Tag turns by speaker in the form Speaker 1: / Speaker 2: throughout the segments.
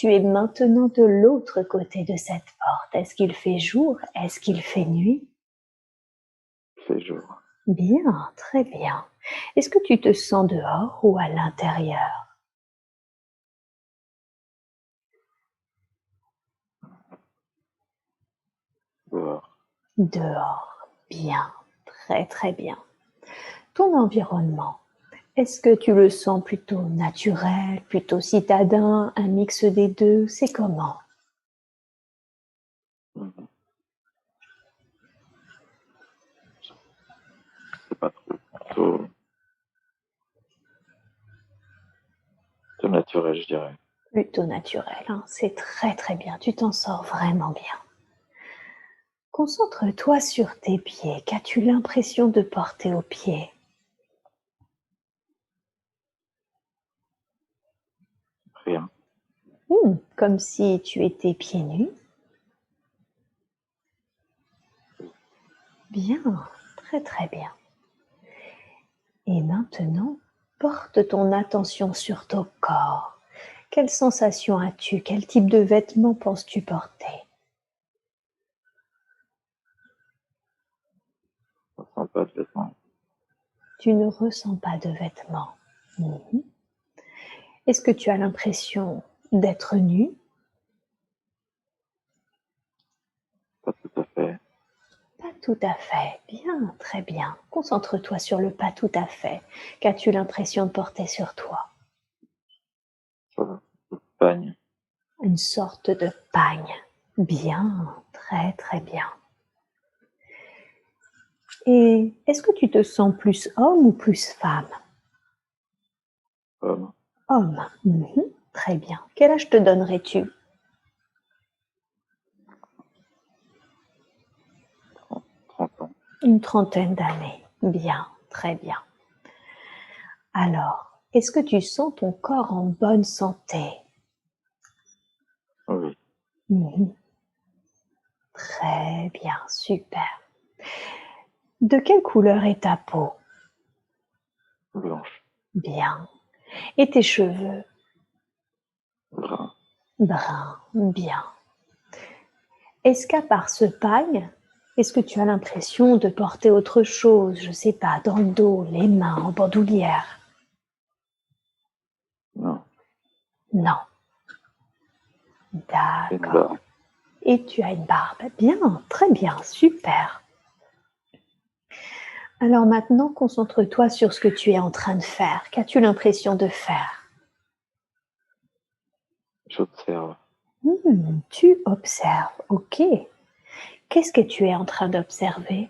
Speaker 1: Tu es maintenant de l'autre côté de cette porte. Est-ce qu'il fait jour? Est-ce qu'il fait nuit?
Speaker 2: Il fait jour.
Speaker 1: Bien, très bien. Est-ce que tu te sens dehors ou à l'intérieur?
Speaker 2: Dehors.
Speaker 1: Dehors. Bien, très très bien. Ton environnement, est-ce que tu le sens plutôt naturel, plutôt citadin, un mix des deux? C'est comment?
Speaker 2: Mhm. C'est pas trop. Plutôt naturel, je dirais.
Speaker 1: Plutôt naturel, hein? C'est très très bien. Tu t'en sors vraiment bien. Concentre-toi sur tes pieds. Qu'as-tu l'impression de porter aux pieds?
Speaker 2: Rien.
Speaker 1: Comme si tu étais pieds nus. Bien, très très bien. Et maintenant, porte ton attention sur ton corps. Quelle sensation as-tu? Quel type de vêtements penses-tu porter?
Speaker 2: On sent pas de vêtements.
Speaker 1: Tu ne ressens pas de vêtements. Mhm. Est-ce que tu as l'impression d'être nu?
Speaker 2: Pas tout à fait.
Speaker 1: Pas tout à fait. Bien, très bien. Concentre-toi sur le pas tout à fait. Qu'as-tu l'impression de porter sur toi?
Speaker 2: Ça va. Pagne.
Speaker 1: Une sorte de pagne. Bien, très très bien. Et est-ce que tu te sens plus homme ou plus femme?
Speaker 2: Homme.
Speaker 1: Homme. Mhm. Très bien. Quel âge te donnerais-tu?
Speaker 2: 30 ans.
Speaker 1: Une trentaine d'années. Bien, très bien. Alors, est-ce que tu sens ton corps en bonne santé?
Speaker 2: Oui.
Speaker 1: Mhm. Très bien, super. De quelle couleur est ta peau?
Speaker 2: Blanche.
Speaker 1: Bien. Et tes cheveux?
Speaker 2: Brun.
Speaker 1: Bruns. Bien. Est-ce qu'à part ce pagne, est-ce que tu as l'impression de porter autre chose, je ne sais pas, dans le dos, les mains, en bandoulière?
Speaker 2: Non.
Speaker 1: Non.
Speaker 2: Une
Speaker 1: D'accord.
Speaker 2: barbe.
Speaker 1: Et tu as une barbe. Bien, très bien, super. Alors maintenant, concentre-toi sur ce que tu es en train de faire. Qu'as-tu l'impression de faire?
Speaker 2: J'observe.
Speaker 1: Tu observes, ok. Qu'est-ce que tu es en train d'observer?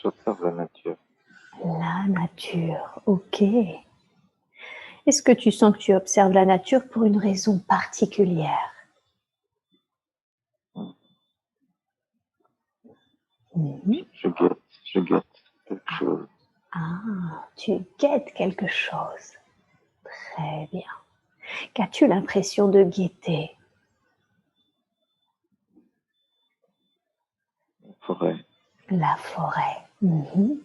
Speaker 2: J'observe la nature.
Speaker 1: La nature, ok. Est-ce que tu sens que tu observes la nature pour une raison particulière? Mhm.
Speaker 2: Je guette quelque chose.
Speaker 1: Ah, tu guettes quelque chose. Très bien. Qu'as-tu l'impression de guetter?
Speaker 2: Une forêt.
Speaker 1: La forêt. Mhm.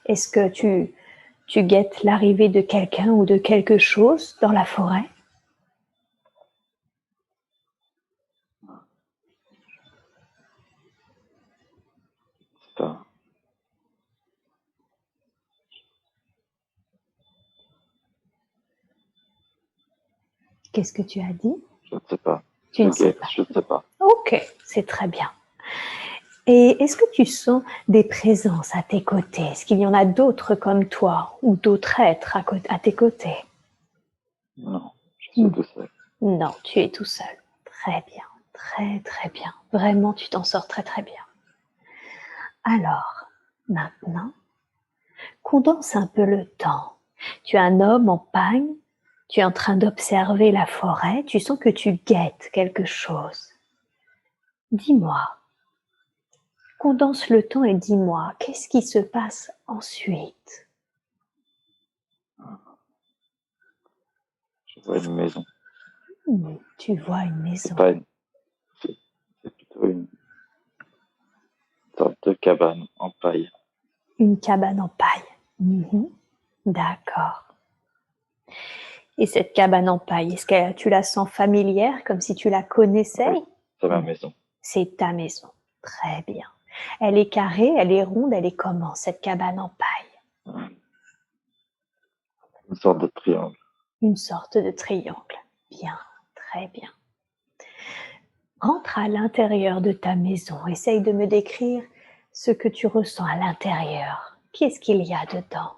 Speaker 1: Est-ce que tu guettes l'arrivée de quelqu'un ou de quelque chose dans la forêt?
Speaker 2: C'est pas.
Speaker 1: Qu'est-ce que tu as dit?
Speaker 2: Je ne sais pas.
Speaker 1: Tu
Speaker 2: Je
Speaker 1: ne sais
Speaker 2: guette.
Speaker 1: pas.
Speaker 2: Je ne sais pas.
Speaker 1: Ok, c'est très bien. Et est-ce que tu sens des présences à tes côtés? Est-ce qu'il y en a d'autres comme toi ou d'autres êtres à tes côtés?
Speaker 2: Non. Je suis tout seul.
Speaker 1: Non, tu es tout seul. Très bien, très très bien. Vraiment, tu t'en sors très très bien. Alors, maintenant, condense un peu le temps. Tu es un homme en pagne, tu es en train d'observer la forêt, tu sens que tu guettes quelque chose. Dis-moi, condense le temps et dis-moi, qu'est-ce qui se passe ensuite?
Speaker 2: Je vois une maison.
Speaker 1: Tu vois une
Speaker 2: C'est
Speaker 1: maison,
Speaker 2: pas une. C'est plutôt une sorte de cabane en paille.
Speaker 1: une cabane en paille. D'accord. Et cette cabane en paille, est-ce que tu la sens familière, comme si tu la connaissais?
Speaker 2: Oui, c'est ma maison.
Speaker 1: C'est ta maison. Très bien. Elle est carrée, elle est ronde, elle est comment, cette cabane en paille?
Speaker 2: Une sorte de triangle.
Speaker 1: Une sorte de triangle. Bien, très bien. Rentre à l'intérieur de ta maison. Essaye de me décrire ce que tu ressens à l'intérieur. Qu'est-ce qu'il y a dedans?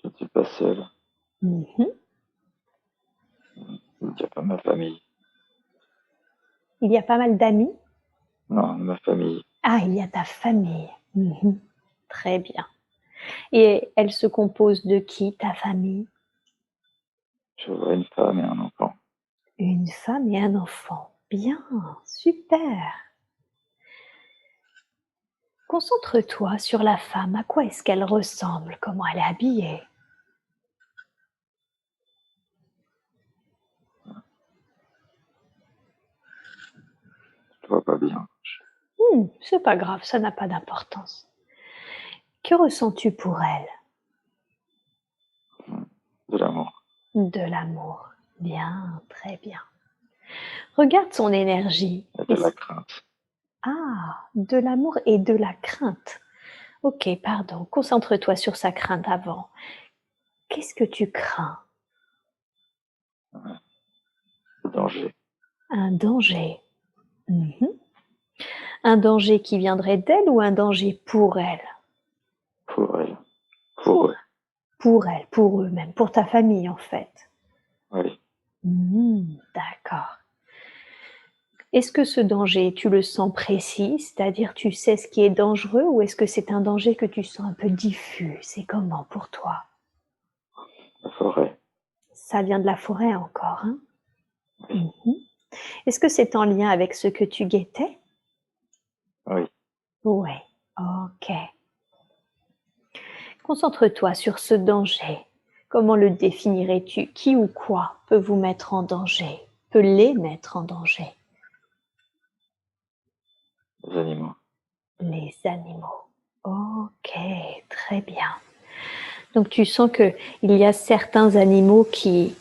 Speaker 2: Je ne suis pas seul.
Speaker 1: Mhm.
Speaker 2: Il n'y a pas ma famille.
Speaker 1: Il y a pas mal d'amis?
Speaker 2: Non, ma famille.
Speaker 1: Ah, il y a ta famille. Mhm. Très bien. Et elle se compose de qui, ta famille?
Speaker 2: Je vois une femme et un enfant.
Speaker 1: Une femme et un enfant. Bien, super. Concentre-toi sur la femme. À quoi est-ce qu'elle ressemble? Comment elle est habillée?
Speaker 2: Je vois pas bien.
Speaker 1: C'est pas grave, ça n'a pas d'importance. Que ressens-tu pour elle?
Speaker 2: De l'amour.
Speaker 1: De l'amour. Bien, très bien. Regarde son énergie.
Speaker 2: Et de la crainte.
Speaker 1: Ah, de l'amour et de la crainte. Ok, pardon. Concentre-toi sur sa crainte avant. Qu'est-ce que tu crains?
Speaker 2: Le danger.
Speaker 1: Un danger. Mhm. Un danger qui viendrait d'elle ou un danger pour elle?
Speaker 2: Pour elle. Pour eux.
Speaker 1: Pour elle, pour eux même, pour ta famille en fait.
Speaker 2: Oui.
Speaker 1: D'accord. Est-ce que ce danger, tu le sens précis, c'est-à-dire tu sais ce qui est dangereux, ou est-ce que c'est un danger que tu sens un peu diffus? C'est comment pour toi?
Speaker 2: La forêt.
Speaker 1: Ça vient de la forêt encore, hein?
Speaker 2: Oui.
Speaker 1: Est-ce que c'est en lien avec ce que tu guettais?
Speaker 2: Oui.
Speaker 1: Oui, ok. Concentre-toi sur ce danger. Comment le définirais-tu? Qui ou quoi peut vous mettre en danger? Peut les mettre en danger?
Speaker 2: Les animaux.
Speaker 1: Les animaux. Ok, très bien. Donc tu sens qu'il y a certains animaux qui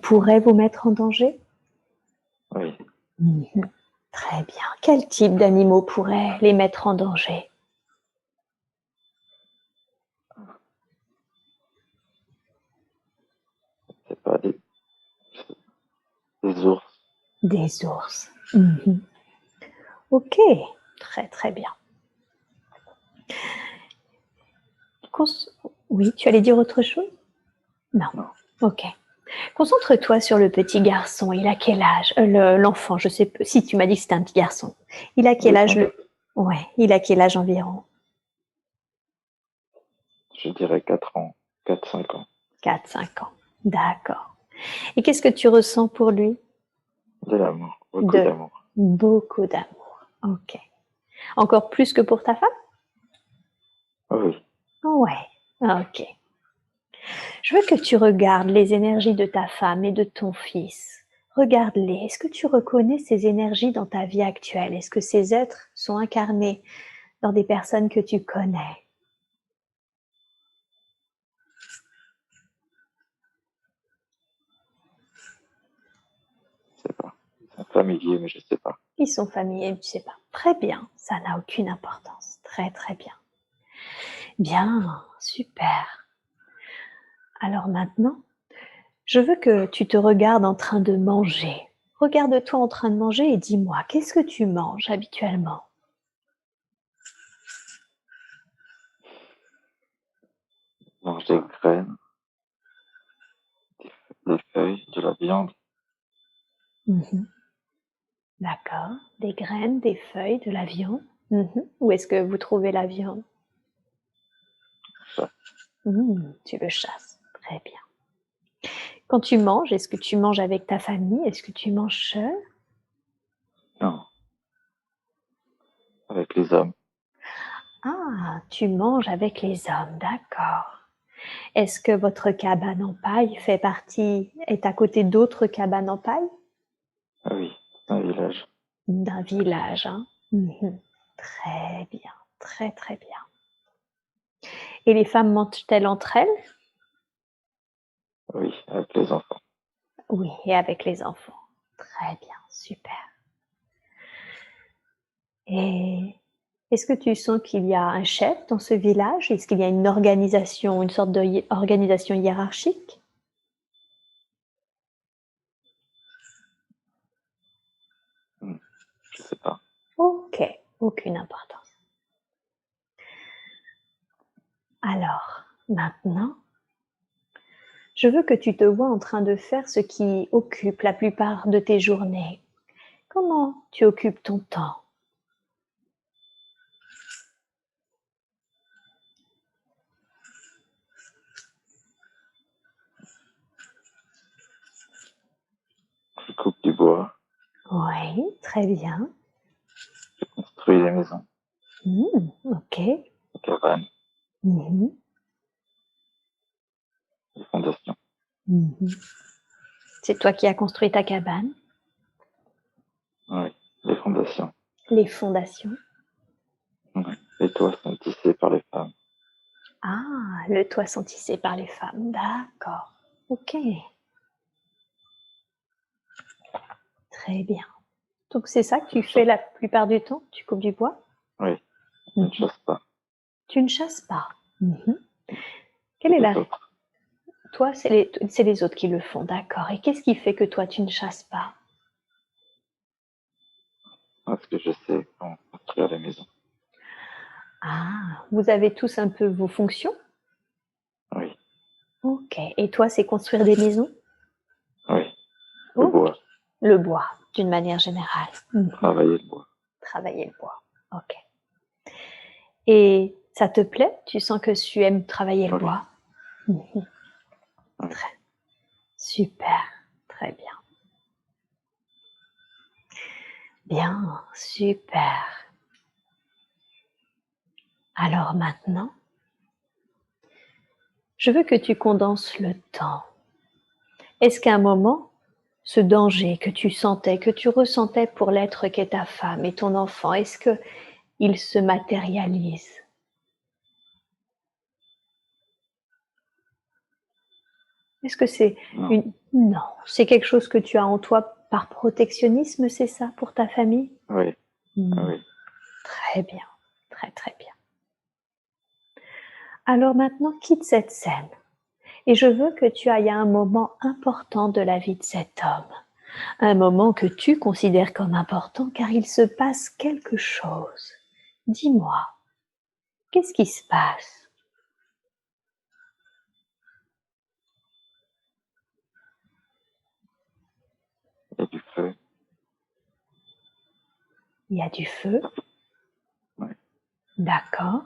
Speaker 1: pourraient vous mettre en danger?
Speaker 2: Oui.
Speaker 1: Très bien. Quel type d'animaux pourrait les mettre en danger?
Speaker 2: C'est pas des ours.
Speaker 1: Des ours. Ok, très très bien. Oui, tu allais dire autre chose? Non.
Speaker 2: Non.
Speaker 1: Ok. Concentre-toi sur le petit garçon. Il a quel âge? L'enfant, je sais pas. Si tu m'as dit que c'était un petit garçon. Il a quel
Speaker 2: Oui,
Speaker 1: âge
Speaker 2: sans doute.
Speaker 1: Ouais, il a quel âge environ?
Speaker 2: Je dirais 4 ans. 4-5 ans.
Speaker 1: 4, 5 ans. D'accord. Et qu'est-ce que tu ressens pour lui?
Speaker 2: De l'amour. Beaucoup
Speaker 1: De
Speaker 2: d'amour.
Speaker 1: beaucoup d'amour. Ok. Encore plus que pour ta femme?
Speaker 2: Oui.
Speaker 1: Ouais. Ok. Je veux que tu regardes les énergies de ta femme et de ton fils. Regarde-les. Est-ce que tu reconnais ces énergies dans ta vie actuelle? Est-ce que ces êtres sont incarnés dans des personnes que tu connais?
Speaker 2: Je sais pas. C'est familier, mais je sais pas.
Speaker 1: Ils sont familiers, tu sais pas. Très bien. Ça n'a aucune importance. Très très bien. Bien. Super. Alors maintenant, je veux que tu te regardes en train de manger. Regarde-toi en train de manger et dis-moi, qu'est-ce que tu manges habituellement?
Speaker 2: Je mange des graines, des feuilles, de la viande.
Speaker 1: D'accord. Des graines, des feuilles, de la viande. Où est-ce que vous trouvez la viande?
Speaker 2: Ça.
Speaker 1: Tu le chasses. Très bien. Quand tu manges, est-ce que tu manges avec ta famille? Est-ce que tu manges seul?
Speaker 2: Non. Avec les hommes.
Speaker 1: Ah, tu manges avec les hommes, d'accord. Est-ce que votre cabane en paille est à côté d'autres cabanes en paille?
Speaker 2: Ah oui. Un village.
Speaker 1: D'un village, hein? Très bien, très très bien. Et les femmes mangent-elles entre elles?
Speaker 2: Oui, avec les enfants.
Speaker 1: Oui, et avec les enfants. Très bien, super. Et est-ce que tu sens qu'il y a un chef dans ce village? Est-ce qu'il y a une organisation, une sorte d'organisation hiérarchique?
Speaker 2: Je sais pas.
Speaker 1: Ok, aucune importance. Alors, maintenant, je veux que tu te vois en train de faire ce qui occupe la plupart de tes journées. Comment tu occupes ton temps?
Speaker 2: Je coupe du bois,
Speaker 1: Oui, très bien.
Speaker 2: je construis les maisons,
Speaker 1: Ok.
Speaker 2: les cabanes,
Speaker 1: Mhm,
Speaker 2: les fondations.
Speaker 1: mhm. C'est toi qui as construit ta cabane,
Speaker 2: Oui, les fondations.
Speaker 1: les fondations.
Speaker 2: Oui. Les toits sont tissés par les femmes.
Speaker 1: Ah, le toit sont tissés par les femmes. D'accord. Ok. Très bien. Donc c'est ça que tu fais la plupart du temps? Tu coupes du bois?
Speaker 2: Oui, je ne chasse pas.
Speaker 1: Tu ne chasses pas. Quelle
Speaker 2: C'est
Speaker 1: est
Speaker 2: les
Speaker 1: la...
Speaker 2: autres.
Speaker 1: Toi, c'est les autres qui le font, d'accord. Et qu'est-ce qui fait que toi, tu ne chasses pas?
Speaker 2: Parce que je sais comment construire les maisons.
Speaker 1: Ah, vous avez tous un peu vos fonctions?
Speaker 2: Oui,
Speaker 1: Ok. Et toi, c'est construire des maisons?
Speaker 2: oui. Le
Speaker 1: Ok.
Speaker 2: bois,
Speaker 1: Le bois, d'une manière générale.
Speaker 2: travailler le bois.
Speaker 1: Travailler le bois. Ok. Et ça te plaît? Tu sens que tu aimes travailler le
Speaker 2: Oui,
Speaker 1: bois?
Speaker 2: oui.
Speaker 1: Super. Très bien. Bien, super. Alors maintenant, je veux que tu condenses le temps. Est-ce qu'à un moment, ce danger que tu sentais, que tu ressentais pour l'être qu'est ta femme et ton enfant, est-ce qu'il se matérialise? Est-ce que c'est
Speaker 2: Non,
Speaker 1: une... Non, c'est quelque chose que tu as en toi par protectionnisme, c'est ça, pour ta famille?
Speaker 2: oui, oui.
Speaker 1: Très bien, très très bien. Alors maintenant, quitte cette scène et je veux que tu ailles à un moment important de la vie de cet homme. Un moment que tu considères comme important car il se passe quelque chose. Dis-moi, qu'est-ce qui se passe?
Speaker 2: Il y a du feu.
Speaker 1: Il y a du feu,
Speaker 2: Oui,
Speaker 1: d'accord.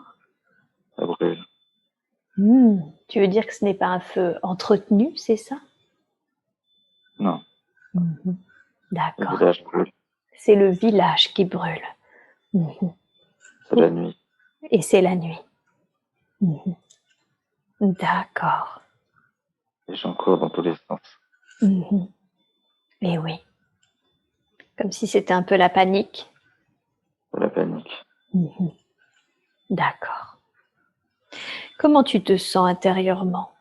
Speaker 2: ça brûle.
Speaker 1: Tu veux dire que ce n'est pas un feu entretenu, c'est ça?
Speaker 2: Non, le
Speaker 1: D'accord.
Speaker 2: village brûle.
Speaker 1: C'est le village qui brûle.
Speaker 2: C'est la nuit.
Speaker 1: Et c'est la nuit. D'accord.
Speaker 2: Les gens courent dans tous les sens.
Speaker 1: Et oui. Comme si c'était un peu la panique.
Speaker 2: C'est la panique.
Speaker 1: D'accord. Comment tu te sens intérieurement?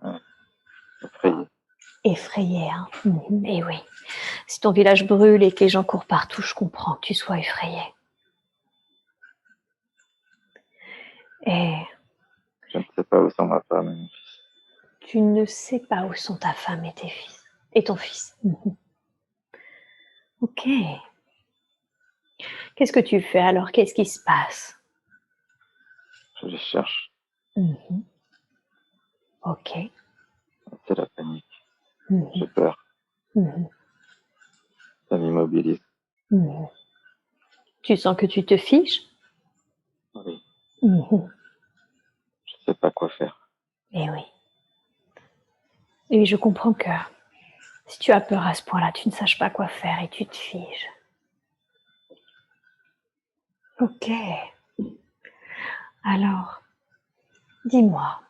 Speaker 2: Ouais. Effrayé.
Speaker 1: Effrayé, hein? Et oui. Si ton village brûle et que les gens courent partout, je comprends que tu sois effrayé. Et
Speaker 2: Je ne sais pas où sont ma femme et mon fils.
Speaker 1: tu ne sais pas où sont ta femme et tes fils. Et ton fils. Ok. Qu'est-ce que tu fais alors? Qu'est-ce qui se passe?
Speaker 2: Je les cherche.
Speaker 1: Ok.
Speaker 2: C'est la panique. J'ai peur. Ça m'immobilise.
Speaker 1: Tu sens que tu te fiches?
Speaker 2: Oui, je ne sais pas quoi faire.
Speaker 1: Eh oui. Et je comprends que si tu as peur à ce point-là, tu ne saches pas quoi faire et tu te figes. Ok. Alors, dis-moi,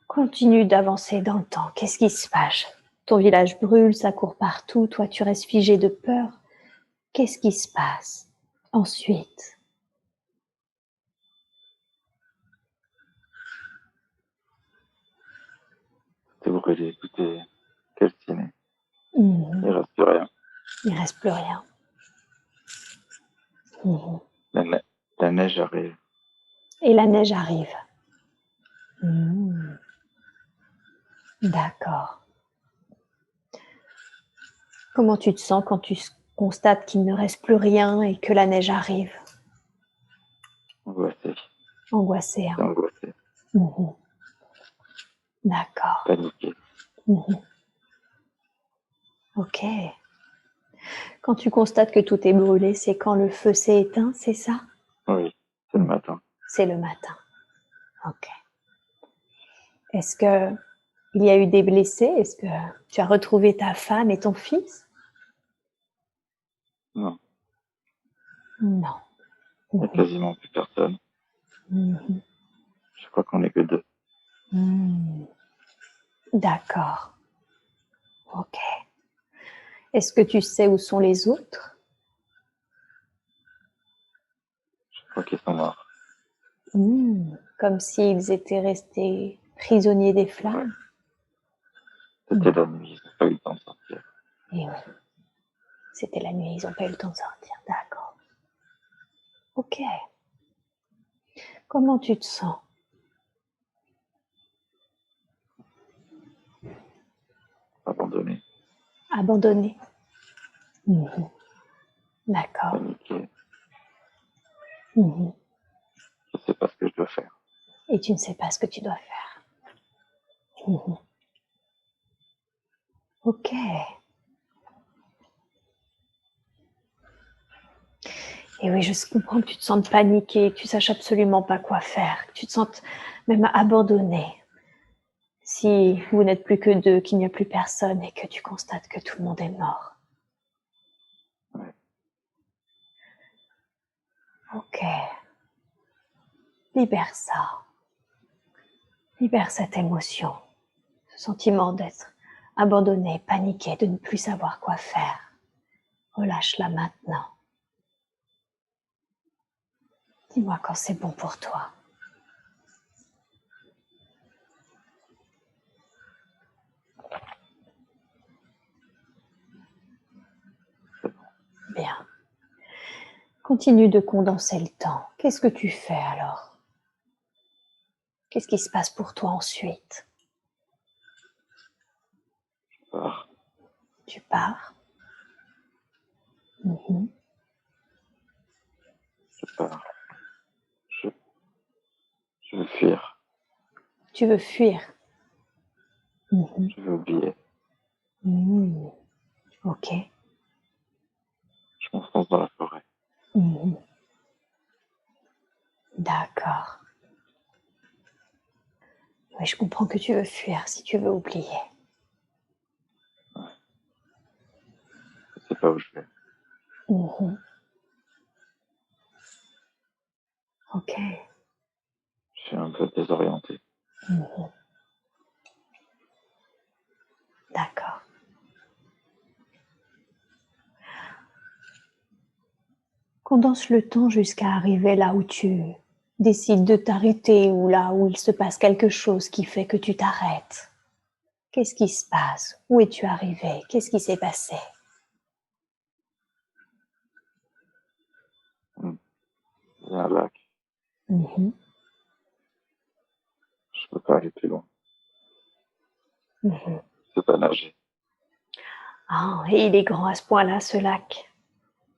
Speaker 1: continue d'avancer dans le temps. Qu'est-ce qui se passe? Ton village brûle, ça court partout, toi tu restes figé de peur. Qu'est-ce qui se passe ensuite?
Speaker 2: tout brûlé, tout est calciné.
Speaker 1: Mhm.
Speaker 2: Il reste plus rien.
Speaker 1: Il reste plus rien. Mhm.
Speaker 2: La neige arrive.
Speaker 1: Et la neige arrive. Mhm. D'accord. Comment tu te sens quand tu constates qu'il ne reste plus rien et que la neige arrive?
Speaker 2: Angoissé.
Speaker 1: Angoissé, hein?
Speaker 2: Angoissé.
Speaker 1: Mhm. D'accord.
Speaker 2: Paniqué.
Speaker 1: Mhm. Ok. Quand tu constates que tout est brûlé, c'est quand le feu s'est éteint, c'est ça?
Speaker 2: Oui, c'est le matin.
Speaker 1: C'est le matin. Ok. Est-ce que il y a eu des blessés? Est-ce que tu as retrouvé ta femme et ton fils?
Speaker 2: Non,
Speaker 1: Non.
Speaker 2: il n'y a quasiment plus personne.
Speaker 1: Mhm.
Speaker 2: Je crois qu'on n'est que deux.
Speaker 1: Mhm. D'accord. Ok. Est-ce que tu sais où sont les autres?
Speaker 2: Je crois qu'ils sont morts.
Speaker 1: Comme s'ils étaient restés prisonniers des flammes?
Speaker 2: C'était la nuit, ils n'ont pas eu le temps de sortir.
Speaker 1: Et oui. C'était la nuit, ils n'ont pas eu le temps de sortir. D'accord. Ok. Comment tu te sens?
Speaker 2: Abandonnés,
Speaker 1: Abandonné? Mhm. D'accord.
Speaker 2: paniqués.
Speaker 1: Mhm.
Speaker 2: Je ne sais pas ce que je dois faire.
Speaker 1: Et tu ne sais pas ce que tu dois faire. Mhm. Ok. Et oui, je comprends que tu te sentes paniqué, que tu saches absolument pas quoi faire, que tu te sentes même abandonné. Si vous n'êtes plus que deux, qu'il n'y a plus personne et que tu constates que tout le monde est mort.
Speaker 2: Ouais.
Speaker 1: Ok. Libère ça. Libère cette émotion, ce sentiment d'être abandonné, paniqué, de ne plus savoir quoi faire. Relâche-la maintenant. Dis-moi quand c'est bon pour toi. Bien. Continue de condenser le temps. Qu'est-ce que tu fais alors? Qu'est-ce qui se passe pour toi ensuite?
Speaker 2: Je pars.
Speaker 1: Tu pars. Mhm.
Speaker 2: Je pars. Je veux fuir.
Speaker 1: Tu veux fuir. Mhm.
Speaker 2: Je veux oublier.
Speaker 1: Mhm. Ok.
Speaker 2: Je m'enfonce dans la forêt.
Speaker 1: Mhm. D'accord. Oui, je comprends que tu veux fuir si tu veux oublier.
Speaker 2: Je ne sais pas où je vais.
Speaker 1: Mhm. Ok.
Speaker 2: Je suis un peu désorienté.
Speaker 1: Mhm. D'accord. Condense le temps jusqu'à arriver là où tu décides de t'arrêter ou là où il se passe quelque chose qui fait que tu t'arrêtes. Qu'est-ce qui se passe? Où es-tu arrivé? Qu'est-ce qui s'est passé?
Speaker 2: Il y a un lac.
Speaker 1: Mhm.
Speaker 2: Je peux pas aller plus loin.
Speaker 1: Mhm.
Speaker 2: Je sais pas nager.
Speaker 1: Ah, et il est grand à ce point-là, ce lac.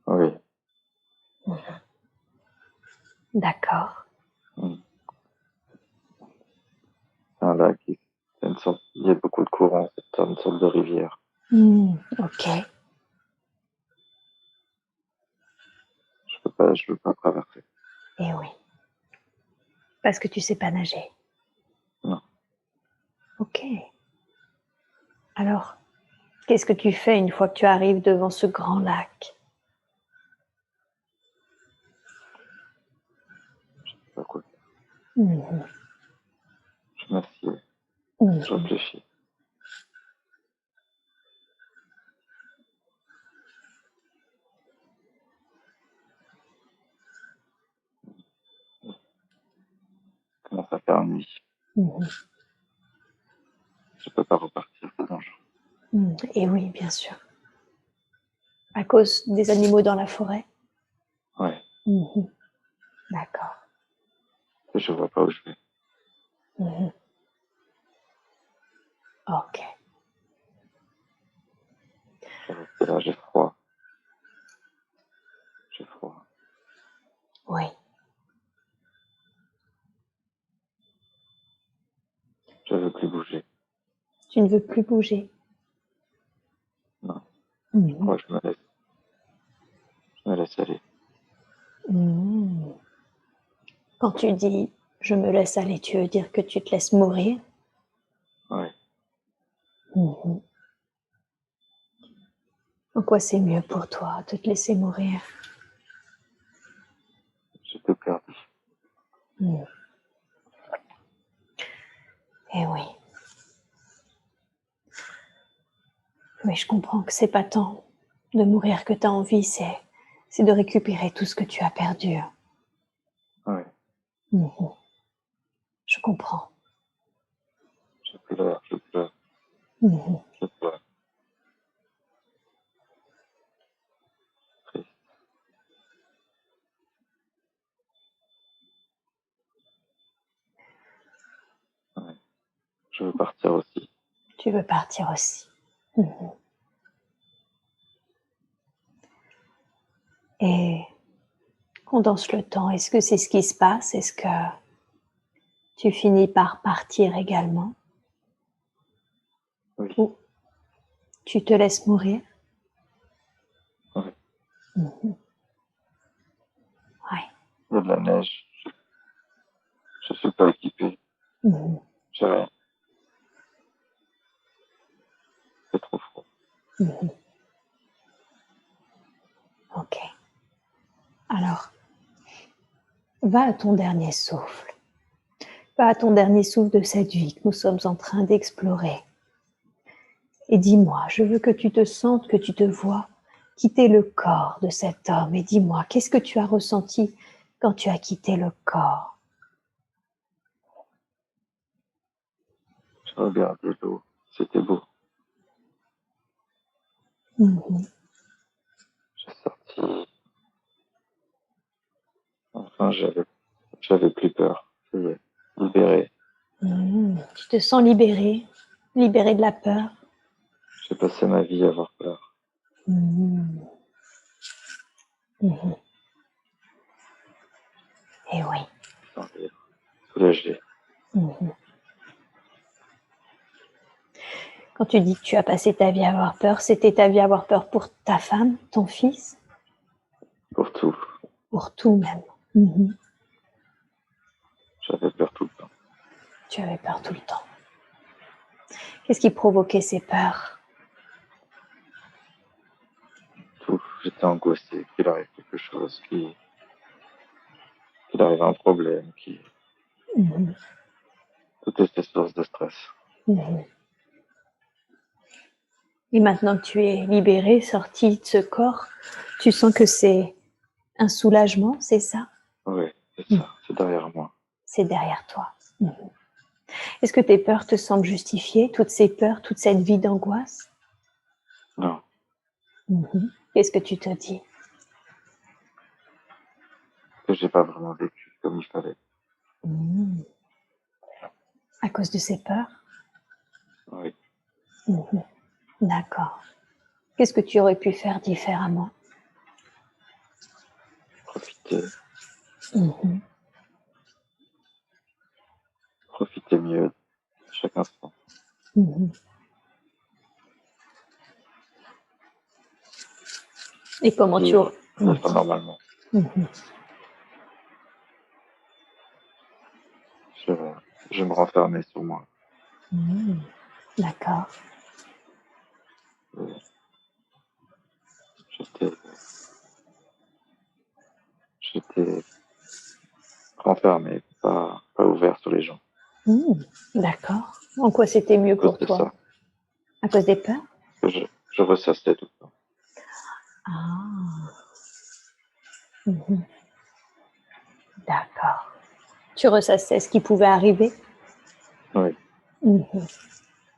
Speaker 2: Oui.
Speaker 1: Mhm. D'accord.
Speaker 2: C'est un lac. Il y a beaucoup de courants. C'est une sorte de rivière.
Speaker 1: Ok.
Speaker 2: Je peux pas traverser.
Speaker 1: Et oui. Parce que tu sais pas nager.
Speaker 2: Non.
Speaker 1: Ok. Alors, qu'est-ce que tu fais une fois que tu arrives devant ce grand lac?
Speaker 2: Je sais pas quoi faire.
Speaker 1: Mhm.
Speaker 2: Je m'assieds.
Speaker 1: Mhm.
Speaker 2: Je réfléchis. Il commence à faire nuit.
Speaker 1: Mhm.
Speaker 2: Je peux pas repartir, c'est dangereux.
Speaker 1: Et oui, bien sûr. À cause des animaux dans la forêt?
Speaker 2: Ouais,
Speaker 1: D'accord.
Speaker 2: et je vois pas où je vais.
Speaker 1: Ok.
Speaker 2: Je vais rester là, j'ai froid. J'ai froid.
Speaker 1: Oui.
Speaker 2: Je veux plus bouger.
Speaker 1: Tu ne veux plus bouger?
Speaker 2: Non, je crois que je me laisse aller.
Speaker 1: Quand tu dis « je me laisse aller », tu veux dire que tu te laisses mourir?
Speaker 2: Ouais,
Speaker 1: En quoi c'est mieux pour toi de te laisser mourir?
Speaker 2: j'ai tout perdu.
Speaker 1: Eh oui. Oui, je comprends que c'est pas tant de mourir que tu as envie, c'est de récupérer tout ce que tu as perdu.
Speaker 2: Ouais,
Speaker 1: Je comprends.
Speaker 2: je pleure, je pleure, je pleure. Triste. Ouais. Je veux partir aussi.
Speaker 1: Tu veux partir aussi. Et condense le temps. Est-ce que c'est ce qui se passe? Est-ce que tu finis par partir également?
Speaker 2: Oui,
Speaker 1: Ou tu te laisses mourir?
Speaker 2: ouais.
Speaker 1: Ouais.
Speaker 2: Il y a de la neige. Je suis pas équipé. J'ai rien. C'est trop froid.
Speaker 1: Ok. Alors, va à ton dernier souffle. Va à ton dernier souffle de cette vie que nous sommes en train d'explorer. Et dis-moi, je veux que tu te sentes, que tu te vois quitter le corps de cet homme. Et dis-moi, qu'est-ce que tu as ressenti quand tu as quitté le corps?
Speaker 2: Je regardais l'eau. C'était beau. J'ai sorti. Enfin, j'avais plus peur. Ça y est, libéré.
Speaker 1: Tu te sens libéré, libéré de la peur.
Speaker 2: J'ai passé ma vie à avoir peur.
Speaker 1: Et oui.
Speaker 2: Sans rire. Soulagé.
Speaker 1: Quand tu dis que tu as passé ta vie à avoir peur, c'était ta vie à avoir peur pour ta femme, ton fils?
Speaker 2: Pour tout.
Speaker 1: Pour tout même.
Speaker 2: J'avais peur tout le temps.
Speaker 1: Tu avais peur tout le temps. Qu'est-ce qui provoquait ces peurs?
Speaker 2: Tout. J'étais angoissé qu'il arrive quelque chose, qu'il arrive un problème, Toutes ces sources de stress.
Speaker 1: Et maintenant que tu es libéré, sorti de ce corps, tu sens que c'est un soulagement, c'est ça?
Speaker 2: Oui, c'est ça. C'est derrière moi.
Speaker 1: C'est derrière toi. Est-ce que tes peurs te semblent justifiées, toutes ces peurs, toute cette vie d'angoisse?
Speaker 2: Non.
Speaker 1: Qu'est-ce que tu te dis?
Speaker 2: Que j'ai pas vraiment vécu comme il fallait.
Speaker 1: À cause de ces peurs?
Speaker 2: Oui.
Speaker 1: D'accord. Qu'est-ce que tu aurais pu faire différemment?
Speaker 2: Profiter. Profiter mieux de chaque instant.
Speaker 1: Et comment tu aurais...
Speaker 2: Vivre normalement. Je me renfermais sur moi.
Speaker 1: D'accord.
Speaker 2: J'étais renfermé, pas ouvert sur les gens.
Speaker 1: D'accord. En quoi c'était mieux
Speaker 2: À cause
Speaker 1: pour
Speaker 2: de
Speaker 1: toi?
Speaker 2: ça,
Speaker 1: À cause des peurs?
Speaker 2: que je ressassais tout le temps.
Speaker 1: Ah. D'accord. Tu ressassais ce qui pouvait arriver?
Speaker 2: Oui.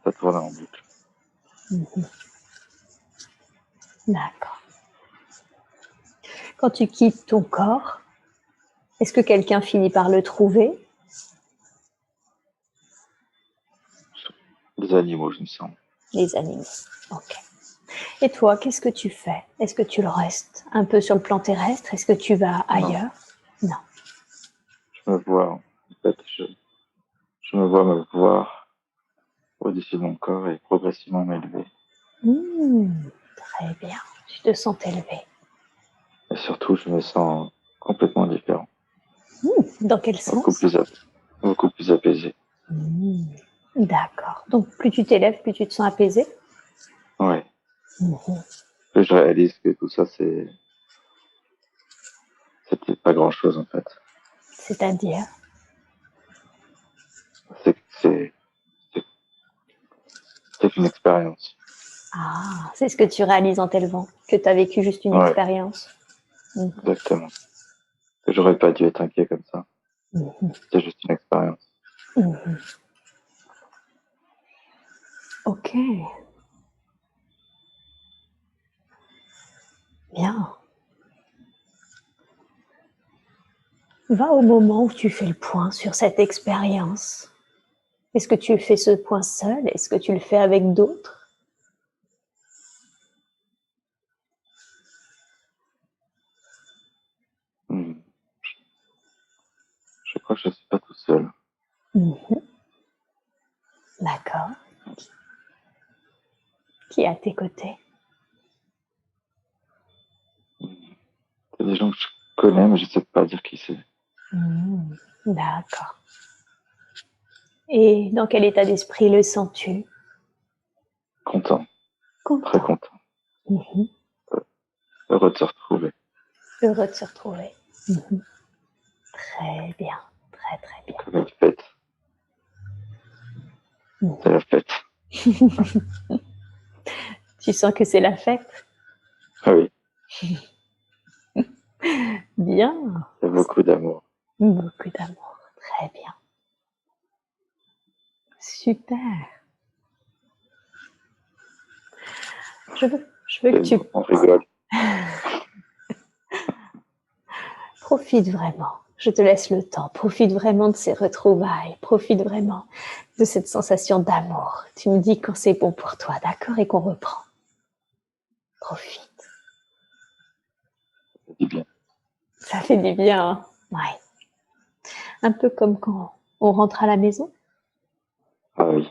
Speaker 2: ça tourne en boucle.
Speaker 1: D'accord. Quand tu quittes ton corps, est-ce que quelqu'un finit par le trouver?
Speaker 2: Les animaux, je me sens.
Speaker 1: Les animaux. Ok. Et toi, qu'est-ce que tu fais? Est-ce que tu le restes un peu sur le plan terrestre? Est-ce que tu vas ailleurs? Non.
Speaker 2: Je me vois, en fait, je me vois me voir au-dessus de mon corps et progressivement m'élever.
Speaker 1: Très bien. Tu te sens élevé.
Speaker 2: Et surtout, je me sens complètement différent.
Speaker 1: Dans quel sens?
Speaker 2: Beaucoup plus apaisé.
Speaker 1: D'accord. Donc, plus tu t'élèves, plus tu te sens apaisé?
Speaker 2: Ouais. Et je réalise que tout ça, c'était pas grand-chose, en fait.
Speaker 1: C'est-à-dire?
Speaker 2: C'est c'est- c'est qu'une expérience.
Speaker 1: Ah, c'est ce que tu réalises en t'élevant, que tu as vécu juste une
Speaker 2: Ouais,
Speaker 1: expérience.
Speaker 2: exactement. Que j'aurais pas dû être inquiet comme ça. C'est juste une expérience.
Speaker 1: Ok. Bien. Va au moment où tu fais le point sur cette expérience. Est-ce que tu fais ce point seul? Est-ce que tu le fais avec d'autres?
Speaker 2: Hmm. Je crois que je suis pas tout seul.
Speaker 1: D'accord. Qui est à tes côtés?
Speaker 2: C'est des gens que je connais, mais je sais pas dire qui c'est.
Speaker 1: D'accord. Et dans quel état d'esprit le sens-tu?
Speaker 2: Content, très
Speaker 1: Content.
Speaker 2: content. Heureux de se retrouver.
Speaker 1: Heureux de se retrouver. Très bien. Très, très bien.
Speaker 2: Comme une fête. C'est la fête.
Speaker 1: Tu sens que c'est la fête?
Speaker 2: Ah oui,
Speaker 1: Bien.
Speaker 2: il y a beaucoup d'amour.
Speaker 1: Beaucoup d'amour. Très bien. Super. Je veux que tu
Speaker 2: On rigole.
Speaker 1: profites vraiment. Je te laisse le temps. Profite vraiment de ces retrouvailles. Profite vraiment de cette sensation d'amour. Tu me dis quand c'est bon pour toi, d'accord? Et qu'on reprend. Profite.
Speaker 2: Ça dit bien.
Speaker 1: Ça fait du bien, hein? Ouais. Un peu comme quand on rentre à la maison.
Speaker 2: Ah oui,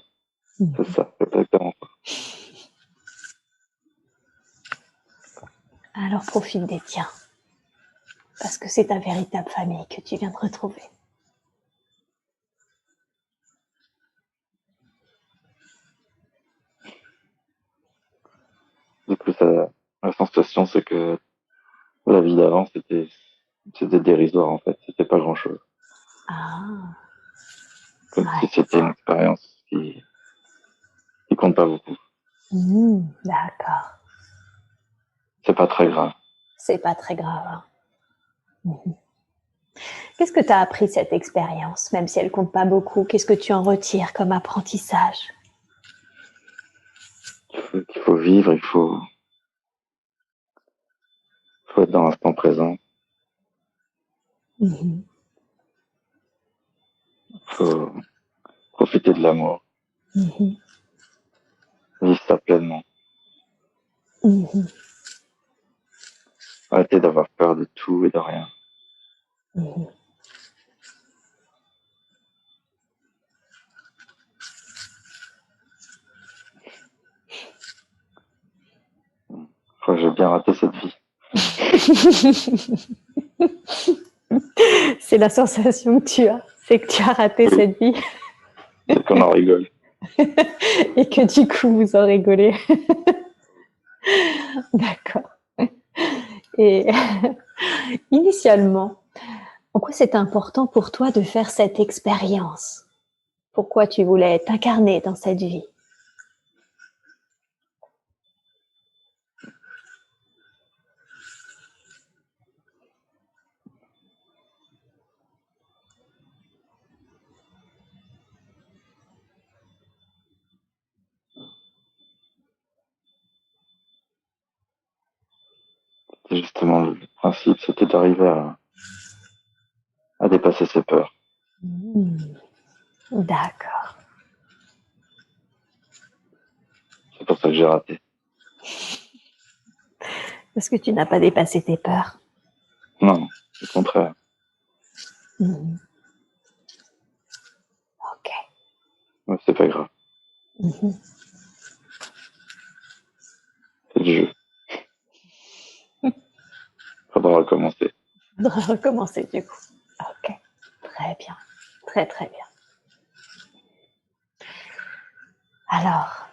Speaker 2: c'est ça, exactement ça.
Speaker 1: Alors profite des tiens. Parce que c'est ta véritable famille que tu viens de retrouver.
Speaker 2: Du coup, la sensation, c'est que la vie d'avant, c'était dérisoire, en fait. C'était pas grand-chose.
Speaker 1: Ah,
Speaker 2: Comme si
Speaker 1: ouais.
Speaker 2: c'était une expérience qui compte pas beaucoup.
Speaker 1: D'accord.
Speaker 2: C'est pas très grave.
Speaker 1: C'est pas très grave. Qu'est-ce que tu as appris de cette expérience, même si elle compte pas beaucoup? Qu'est-ce que tu en retires comme apprentissage?
Speaker 2: Qu'il faut vivre, faut être dans l'instant présent. Faut profiter de l'amour. Vivre ça pleinement. Arrêter d'avoir peur de tout et de rien. Je crois que j'ai bien raté cette vie.
Speaker 1: C'est la sensation que tu as, c'est que tu as raté cette vie
Speaker 2: C'est qu'on en rigole.
Speaker 1: et que du coup vous en rigolez. D'accord. Et initialement, pourquoi c'était important pour toi de faire cette expérience? Pourquoi tu voulais t'incarner dans cette vie?
Speaker 2: justement, le principe, c'était d'arriver à dépasser ses peurs.
Speaker 1: D'accord.
Speaker 2: C'est pour ça que j'ai raté.
Speaker 1: Parce que tu n'as pas dépassé tes peurs.
Speaker 2: Non, au contraire.
Speaker 1: Mhm. Ok.
Speaker 2: Ouais, c'est pas grave.
Speaker 1: Mhm.
Speaker 2: C'est le jeu. Faudra recommencer.
Speaker 1: On devrait recommencer du coup. Ok. Très bien. Très très bien. Alors,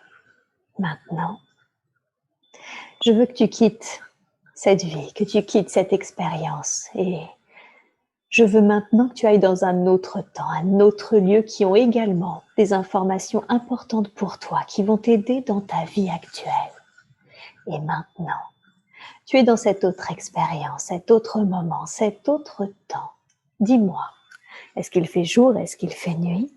Speaker 1: maintenant, je veux que tu quittes cette vie, que tu quittes cette expérience. Et je veux maintenant que tu ailles dans un autre temps, un autre lieu qui ont également des informations importantes pour toi, qui vont t'aider dans ta vie actuelle. Et maintenant, tu es dans cette autre expérience, cet autre moment, cet autre temps. Dis-moi, est-ce qu'il fait jour, est-ce qu'il fait nuit?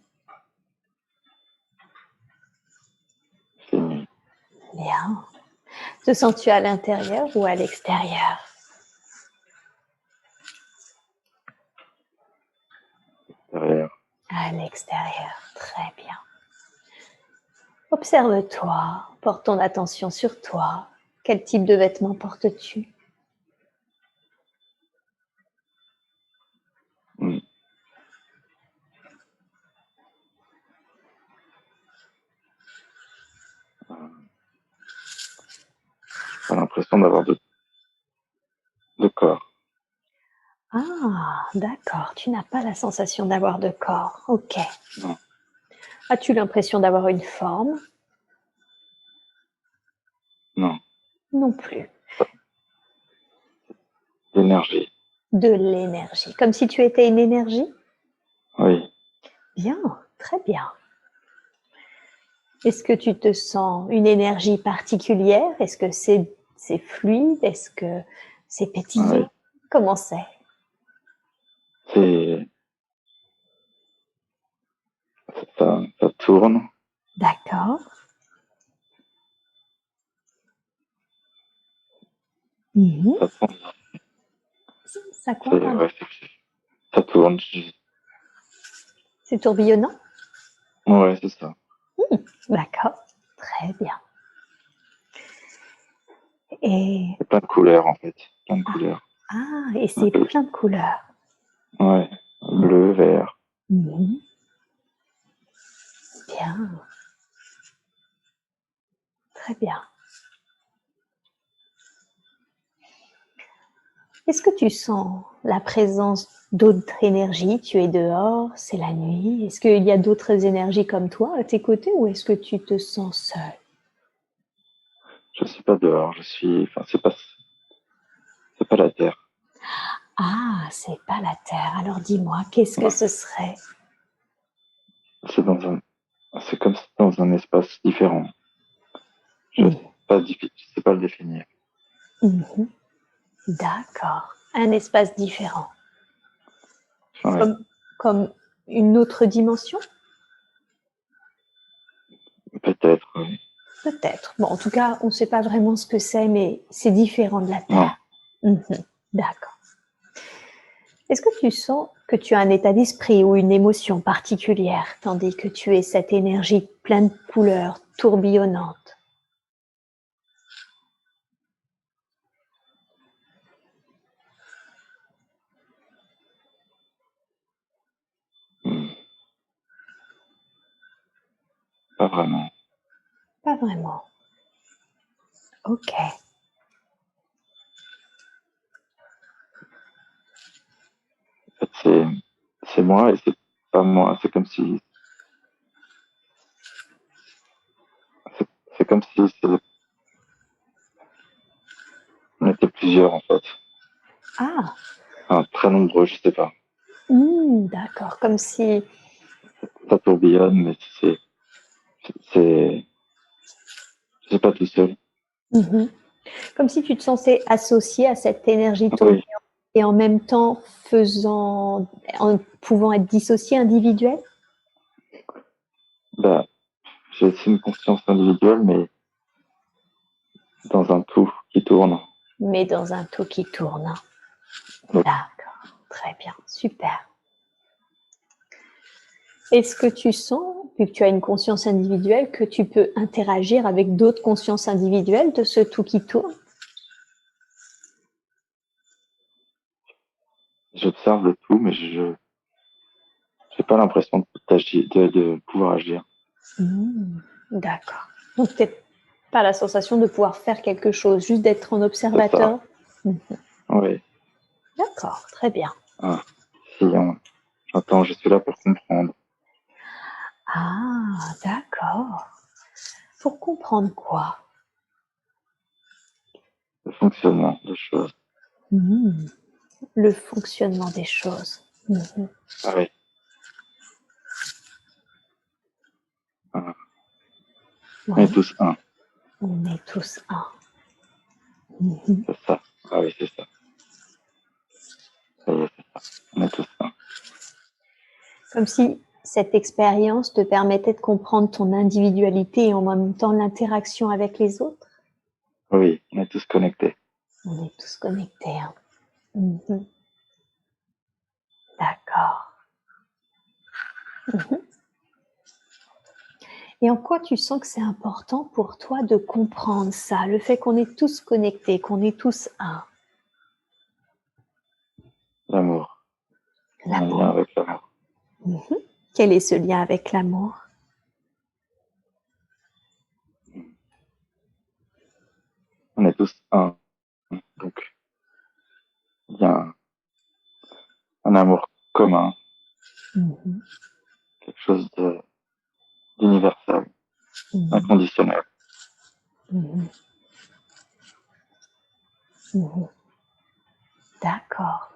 Speaker 2: C'est nuit.
Speaker 1: Bien. Te sens-tu à l'intérieur ou à l'extérieur?
Speaker 2: Derrière.
Speaker 1: À l'extérieur, très bien. Observe-toi, porte ton attention sur toi. Quel type de vêtements portes-tu?
Speaker 2: Mm. J'ai pas l'impression d'avoir de corps.
Speaker 1: Ah, d'accord, tu n'as pas la sensation d'avoir de corps. Ok.
Speaker 2: Non.
Speaker 1: As-tu l'impression d'avoir une forme?
Speaker 2: Non.
Speaker 1: Non plus.
Speaker 2: L'énergie.
Speaker 1: De l'énergie, comme si tu étais une énergie?
Speaker 2: Oui.
Speaker 1: Bien, très bien. Est-ce que tu te sens une énergie particulière? Est-ce que c'est fluide? Est-ce que c'est pétillant?
Speaker 2: Oui.
Speaker 1: Comment c'est?
Speaker 2: C'est, ça tourne.
Speaker 1: D'accord. Mhm.
Speaker 2: Ça tourne.
Speaker 1: Ça quoi, pardon?
Speaker 2: Ouais, ça tourne.
Speaker 1: C'est tourbillonnant?
Speaker 2: Ouais, c'est ça.
Speaker 1: D'accord, très bien. Et
Speaker 2: C'est plein de couleurs, en fait. Plein de couleurs.
Speaker 1: et c'est plein de couleurs.
Speaker 2: Ouais. Bleu, vert.
Speaker 1: Mhm. Bien, très bien. Est-ce que tu sens la présence d'autres énergies? Tu es dehors, c'est la nuit. Est-ce qu'il y a d'autres énergies comme toi à tes côtés ou est-ce que tu te sens seul?
Speaker 2: Je suis pas dehors. Enfin, c'est pas la terre.
Speaker 1: Ah, c'est pas la Terre. Alors dis-moi, qu'est-ce que
Speaker 2: Ouais.
Speaker 1: ce serait?
Speaker 2: C'est c'est comme si dans un espace différent. Je sais
Speaker 1: Mhm.
Speaker 2: je sais pas le définir.
Speaker 1: Mhm. D'accord, un espace différent.
Speaker 2: Ouais.
Speaker 1: Comme une autre dimension?
Speaker 2: Peut-être, oui.
Speaker 1: Peut-être. Bon, en tout cas, on ne sait pas vraiment ce que c'est, mais c'est différent de la
Speaker 2: Non.
Speaker 1: Terre. Mhm. D'accord. Est-ce que tu sens que tu as un état d'esprit ou une émotion particulière, tandis que tu es cette énergie pleine de couleurs, tourbillonnante?
Speaker 2: Hmm. Pas vraiment.
Speaker 1: Pas vraiment. Ok.
Speaker 2: En fait, c'est moi et c'est pas moi. C'est c'est comme si on était plusieurs, en fait.
Speaker 1: Ah,
Speaker 2: Enfin, très nombreux, je sais pas.
Speaker 1: d'accord. Comme si,
Speaker 2: Ça tourbillonne, mais c'est, c'est pas tout seul.
Speaker 1: mhm. Comme si tu te sentais associé à cette énergie tourbillonnante
Speaker 2: Oui.
Speaker 1: et en même temps en pouvant être dissocié individuel.
Speaker 2: Bah, j'ai aussi une conscience individuelle, mais dans un tout qui tourne.
Speaker 1: mais dans un tout qui tourne.
Speaker 2: Oui.
Speaker 1: D'accord, très bien, super. Est-ce que tu sens, vu que tu as une conscience individuelle, que tu peux interagir avec d'autres consciences individuelles de ce tout qui tourne?
Speaker 2: J'observe le tout, mais je n'ai pas l'impression de pouvoir agir.
Speaker 1: D'accord. Donc, tu n'as pas la sensation de pouvoir faire quelque chose, juste d'être en observateur?
Speaker 2: Oui.
Speaker 1: D'accord, très bien.
Speaker 2: Ah, j'entends, je suis là pour comprendre.
Speaker 1: Ah, d'accord. Pour comprendre quoi?
Speaker 2: Le fonctionnement des choses.
Speaker 1: Le fonctionnement des choses.
Speaker 2: Ah oui. Ah, on est
Speaker 1: Oui,
Speaker 2: tous un,
Speaker 1: on est tous un.
Speaker 2: c'est ça. Ah oui, c'est ça. Ça y est, c'est ça. On est tous un.
Speaker 1: Comme si cette expérience te permettait de comprendre ton individualité et en même temps l'interaction avec les autres.
Speaker 2: Oui, on est tous connectés.
Speaker 1: On est tous connectés. Hein. D'accord. Et en quoi tu sens que c'est important pour toi de comprendre ça, le fait qu'on est tous connectés, qu'on est tous un?
Speaker 2: L'amour. Il y a un lien avec l'amour.
Speaker 1: Quel est ce lien avec l'amour?
Speaker 2: On est tous un. Donc, il y a un amour commun, quelque chose d'universel, inconditionnel.
Speaker 1: D'accord.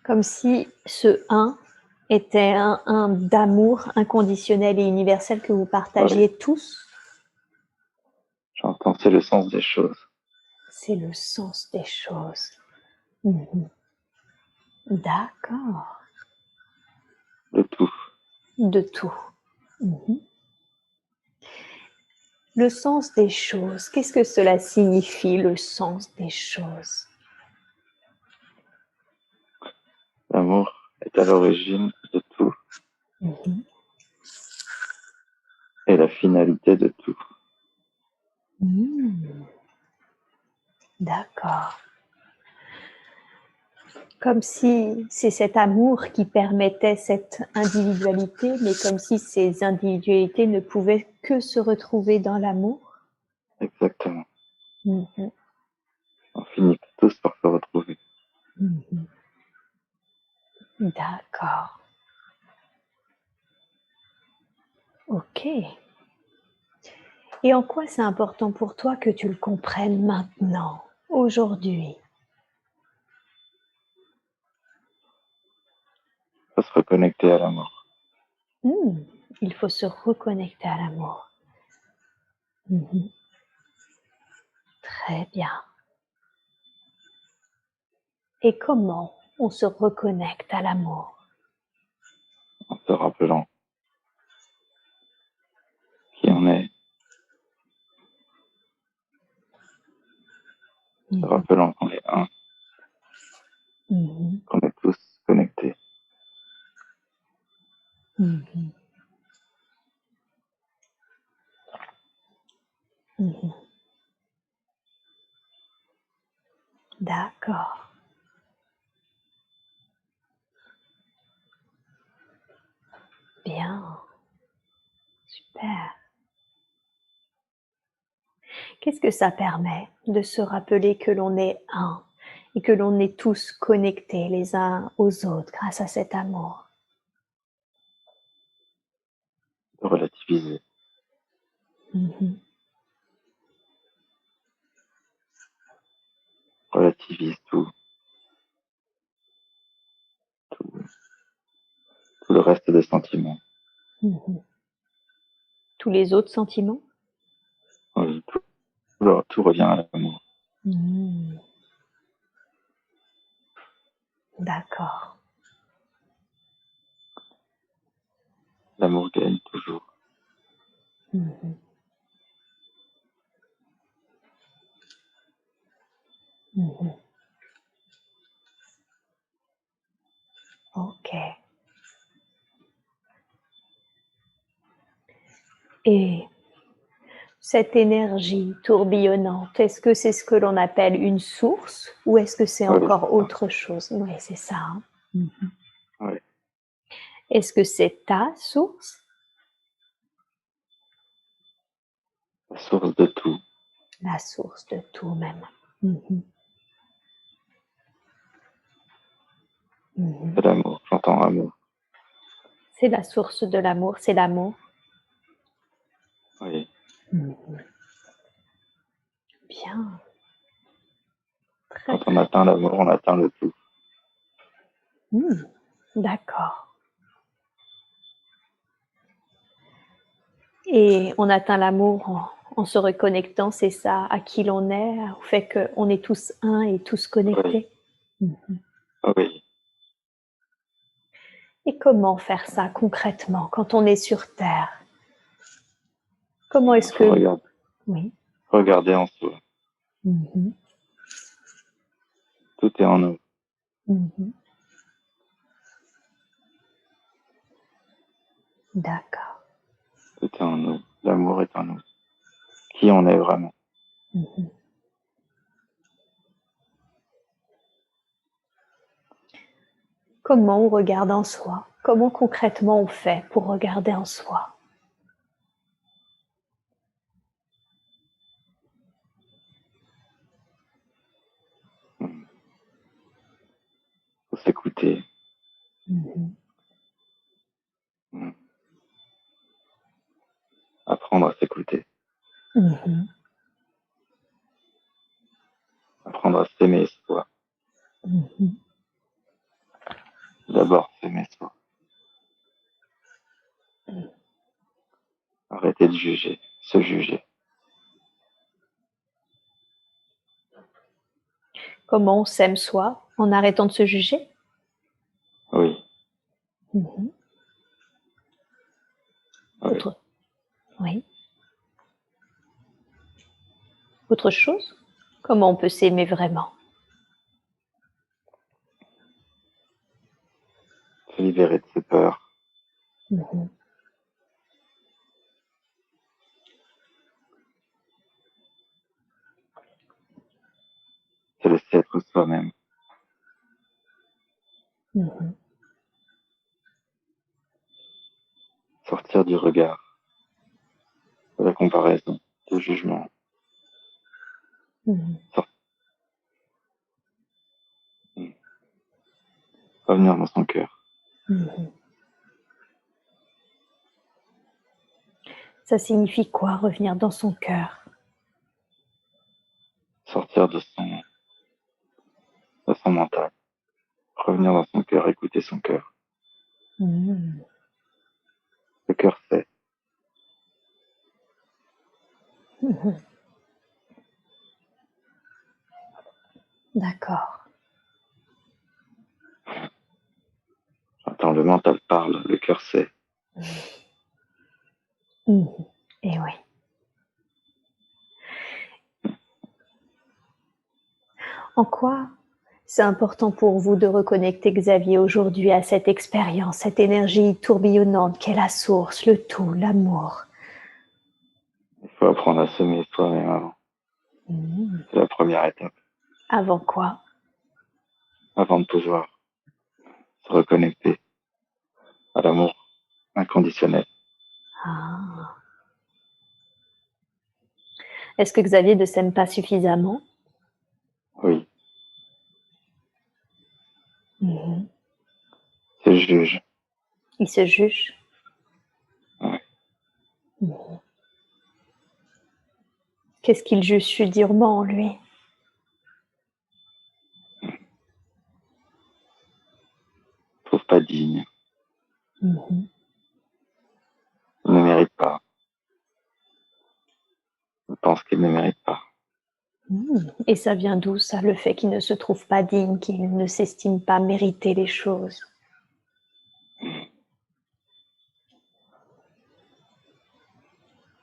Speaker 1: Comme si ce un était un d'amour inconditionnel et universel que vous partagiez tous.
Speaker 2: J'entends, c'est le sens des choses.
Speaker 1: C'est le sens des choses. D'accord.
Speaker 2: Le tout.
Speaker 1: De tout. Le sens des choses, qu'est-ce que cela signifie, le sens des choses?
Speaker 2: L'amour est à l'origine de tout et la finalité de tout.
Speaker 1: D'accord. Comme si c'est cet amour qui permettait cette individualité, mais comme si ces individualités ne pouvaient que se retrouver dans l'amour.
Speaker 2: Exactement. On finit tous par se retrouver.
Speaker 1: D'accord. Ok. Et en quoi c'est important pour toi que tu le comprennes maintenant, aujourd'hui?
Speaker 2: Il faut se reconnecter à l'amour.
Speaker 1: Il faut se reconnecter à l'amour. Très bien. Et comment on se reconnecte à l'amour?
Speaker 2: En se rappelant qui on est. Se rappelant qu'on est un. Qu'on est tous connectés.
Speaker 1: D'accord. Bien. Super. Qu'est-ce que ça permet de se rappeler que l'on est un et que l'on est tous connectés les uns aux autres grâce à cet amour?
Speaker 2: De relativiser. Relativise tout. Tout le reste des sentiments.
Speaker 1: Tous les autres sentiments?
Speaker 2: Oui, tout revient à l'amour.
Speaker 1: D'accord.
Speaker 2: L'amour gagne toujours.
Speaker 1: Mhm. Ok. Et cette énergie tourbillonnante, est-ce que c'est ce que l'on appelle une source ou est-ce que c'est
Speaker 2: Oui,
Speaker 1: encore
Speaker 2: c'est ça.
Speaker 1: autre chose? Oui, c'est ça. Hein. Mhm.
Speaker 2: Oui,
Speaker 1: Est-ce que c'est ta source?
Speaker 2: la source de tout.
Speaker 1: La source de tout même. Mhm. Mhm.
Speaker 2: C'est l'amour. J'entends amour.
Speaker 1: C'est la source de l'amour, c'est l'amour.
Speaker 2: Oui.
Speaker 1: Mhm. Bien. Très,
Speaker 2: Quand on
Speaker 1: très
Speaker 2: atteint l'amour, on atteint le tout.
Speaker 1: bien. D'accord. Et on atteint l'amour en se reconnectant, c'est ça, à qui l'on est, au fait qu'on est tous un et tous
Speaker 2: Oui.
Speaker 1: connectés. Mhm.
Speaker 2: Oui.
Speaker 1: Et comment faire ça concrètement quand on est sur Terre? Comment
Speaker 2: Il
Speaker 1: est-ce
Speaker 2: faut
Speaker 1: que... Oui.
Speaker 2: regarder en soi.
Speaker 1: Mhm.
Speaker 2: Tout est en nous.
Speaker 1: Mhm. D'accord.
Speaker 2: Tout est en nous. L'amour est en nous. Qui on est vraiment.
Speaker 1: Mhm. Comment on regarde en soi? Comment concrètement on fait pour regarder en soi?
Speaker 2: Faut s'écouter.
Speaker 1: Mhm.
Speaker 2: Apprendre à s'écouter.
Speaker 1: Mhm.
Speaker 2: Apprendre à s'aimer soi.
Speaker 1: Mhm.
Speaker 2: D'abord s'aimer soi. Arrêter de juger. Se juger.
Speaker 1: Comment on s'aime soi en arrêtant de se juger?
Speaker 2: Oui.
Speaker 1: Mhm.
Speaker 2: Oui.
Speaker 1: Autre... Oui. Autre chose? Comment on peut s'aimer vraiment?
Speaker 2: Se libérer de ses peurs.
Speaker 1: Mhm.
Speaker 2: Se laisser être soi-même.
Speaker 1: Mhm.
Speaker 2: Sortir du regard. De la comparaison. Du jugement.
Speaker 1: Mhm.
Speaker 2: Revenir dans son cœur.
Speaker 1: Mhm. Ça signifie quoi, revenir dans son cœur?
Speaker 2: Sortir de son mental. Revenir dans son cœur. Écouter son cœur.
Speaker 1: Mhm.
Speaker 2: Le cœur sait.
Speaker 1: Mhm. D'accord.
Speaker 2: Attends, le mental parle. Le cœur sait.
Speaker 1: Mhm. Et oui. En quoi c'est important pour vous de reconnecter Xavier aujourd'hui à cette expérience, cette énergie tourbillonnante qu'est la source, le tout, l'amour?
Speaker 2: Il faut apprendre à s'aimer soi-même avant.
Speaker 1: Mhm.
Speaker 2: C'est la première étape.
Speaker 1: Avant quoi?
Speaker 2: Avant de pouvoir se reconnecter à l'amour inconditionnel.
Speaker 1: Ah. Est-ce que Xavier ne s'aime pas suffisamment?
Speaker 2: Oui.
Speaker 1: Mhm.
Speaker 2: Se juge.
Speaker 1: Il se juge?
Speaker 2: Ouais.
Speaker 1: Mhm. Qu'est-ce qu'il juge si durement en lui?
Speaker 2: Trouve pas digne.
Speaker 1: Mhm.
Speaker 2: Il ne mérite pas. Je pense qu'il ne mérite pas.
Speaker 1: Mhm. Et ça vient d'où ça, le fait qu'il ne se trouve pas digne, qu'il ne s'estime pas mériter les choses?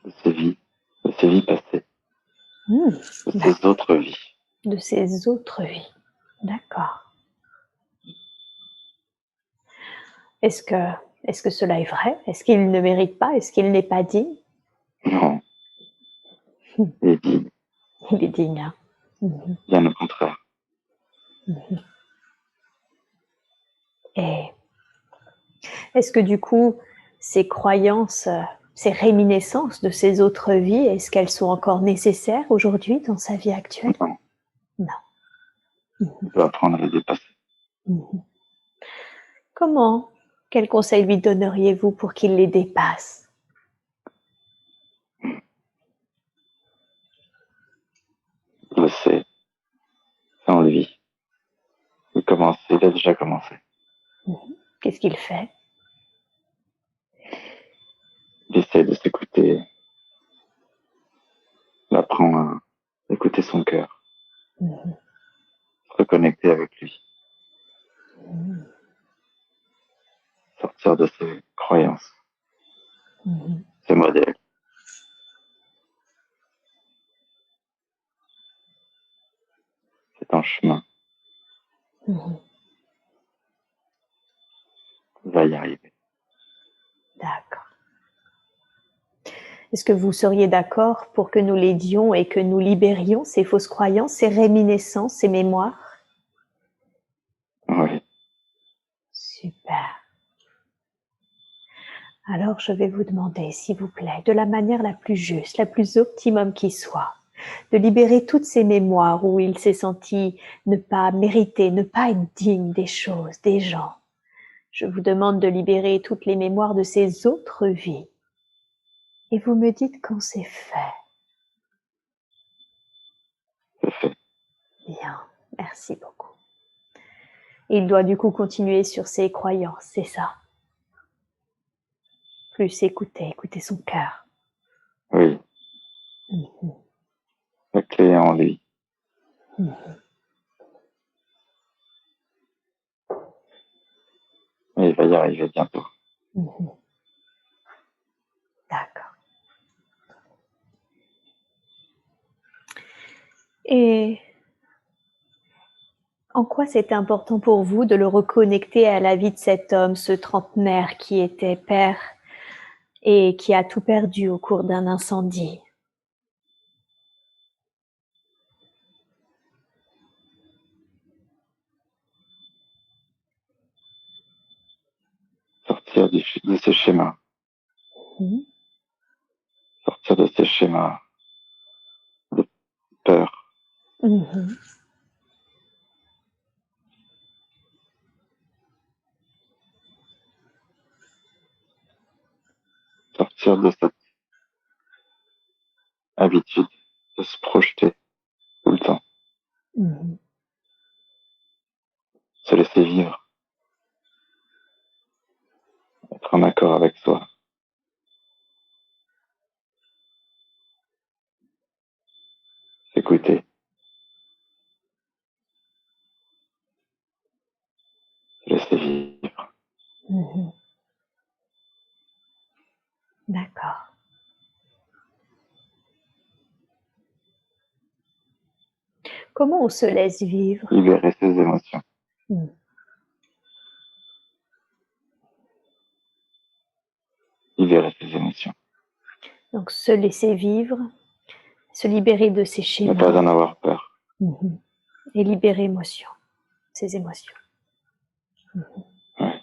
Speaker 2: De ses vies passées,
Speaker 1: Mhm.
Speaker 2: de ses autres vies.
Speaker 1: de ces autres vies. D'accord. Est-ce que cela est vrai? Est-ce qu'il ne mérite pas? Est-ce qu'il n'est pas digne?
Speaker 2: Non, il est digne,
Speaker 1: Il est digne, hein? Mhm.
Speaker 2: bien au contraire.
Speaker 1: Mhm. Et est-ce que du coup, ces croyances, ces réminiscences de ces autres vies, est-ce qu'elles sont encore nécessaires aujourd'hui dans sa vie actuelle?
Speaker 2: Non,
Speaker 1: Non. Mhm.
Speaker 2: il doit apprendre à les dépasser.
Speaker 1: Mhm. Comment? Quel conseil lui donneriez-vous pour qu'il les dépasse?
Speaker 2: Il le sait, c'est en lui. Il a déjà commencé.
Speaker 1: Mhm. Qu'est-ce qu'il fait?
Speaker 2: Il essaie de s'écouter, il apprend à écouter son cœur,
Speaker 1: Mhm.
Speaker 2: se reconnecter avec lui,
Speaker 1: Mhm.
Speaker 2: sortir de ses croyances,
Speaker 1: Mhm.
Speaker 2: ses modèles. C'est un chemin,
Speaker 1: Mhm.
Speaker 2: il va y arriver.
Speaker 1: D'accord. Est-ce que vous seriez d'accord pour que nous l'aidions et que nous libérions ces fausses croyances, ces réminiscences, ces mémoires?
Speaker 2: Oui,
Speaker 1: Super. Alors je vais vous demander, s'il vous plaît, de la manière la plus juste, la plus optimum qui soit, de libérer toutes ces mémoires où il s'est senti ne pas mériter, ne pas être digne des choses, des gens. Je vous demande de libérer toutes les mémoires de ces autres vies. Et vous me dites quand c'est fait.
Speaker 2: c'est fait.
Speaker 1: Bien, merci beaucoup. Et il doit du coup continuer sur ses croyances, c'est ça. Plus écouter son cœur.
Speaker 2: Oui,
Speaker 1: Mhm.
Speaker 2: la clé est en lui.
Speaker 1: Mhm.
Speaker 2: Et il va y arriver bientôt.
Speaker 1: Mhm. D'accord. Et en quoi c'était important pour vous de le reconnecter à la vie de cet homme, ce trentenaire qui était père et qui a tout perdu au cours d'un incendie?
Speaker 2: Sortir de ces schémas.
Speaker 1: Mhm.
Speaker 2: Sortir de ces schémas de peur.
Speaker 1: Mhm.
Speaker 2: Sortir de cette habitude de se projeter tout le temps.
Speaker 1: Mhm.
Speaker 2: Se laisser vivre. Être en accord avec soi. S'écouter. Se laisser vivre.
Speaker 1: Mhm. D'accord. Comment on se laisse vivre?
Speaker 2: Libérer ses émotions.
Speaker 1: Mhm.
Speaker 2: Libérer ses émotions.
Speaker 1: Donc se laisser vivre, se libérer de ses
Speaker 2: Ne pas
Speaker 1: schémas.
Speaker 2: en avoir peur.
Speaker 1: Mhm. Et libérer ses émotions. Mhm.
Speaker 2: Ouais.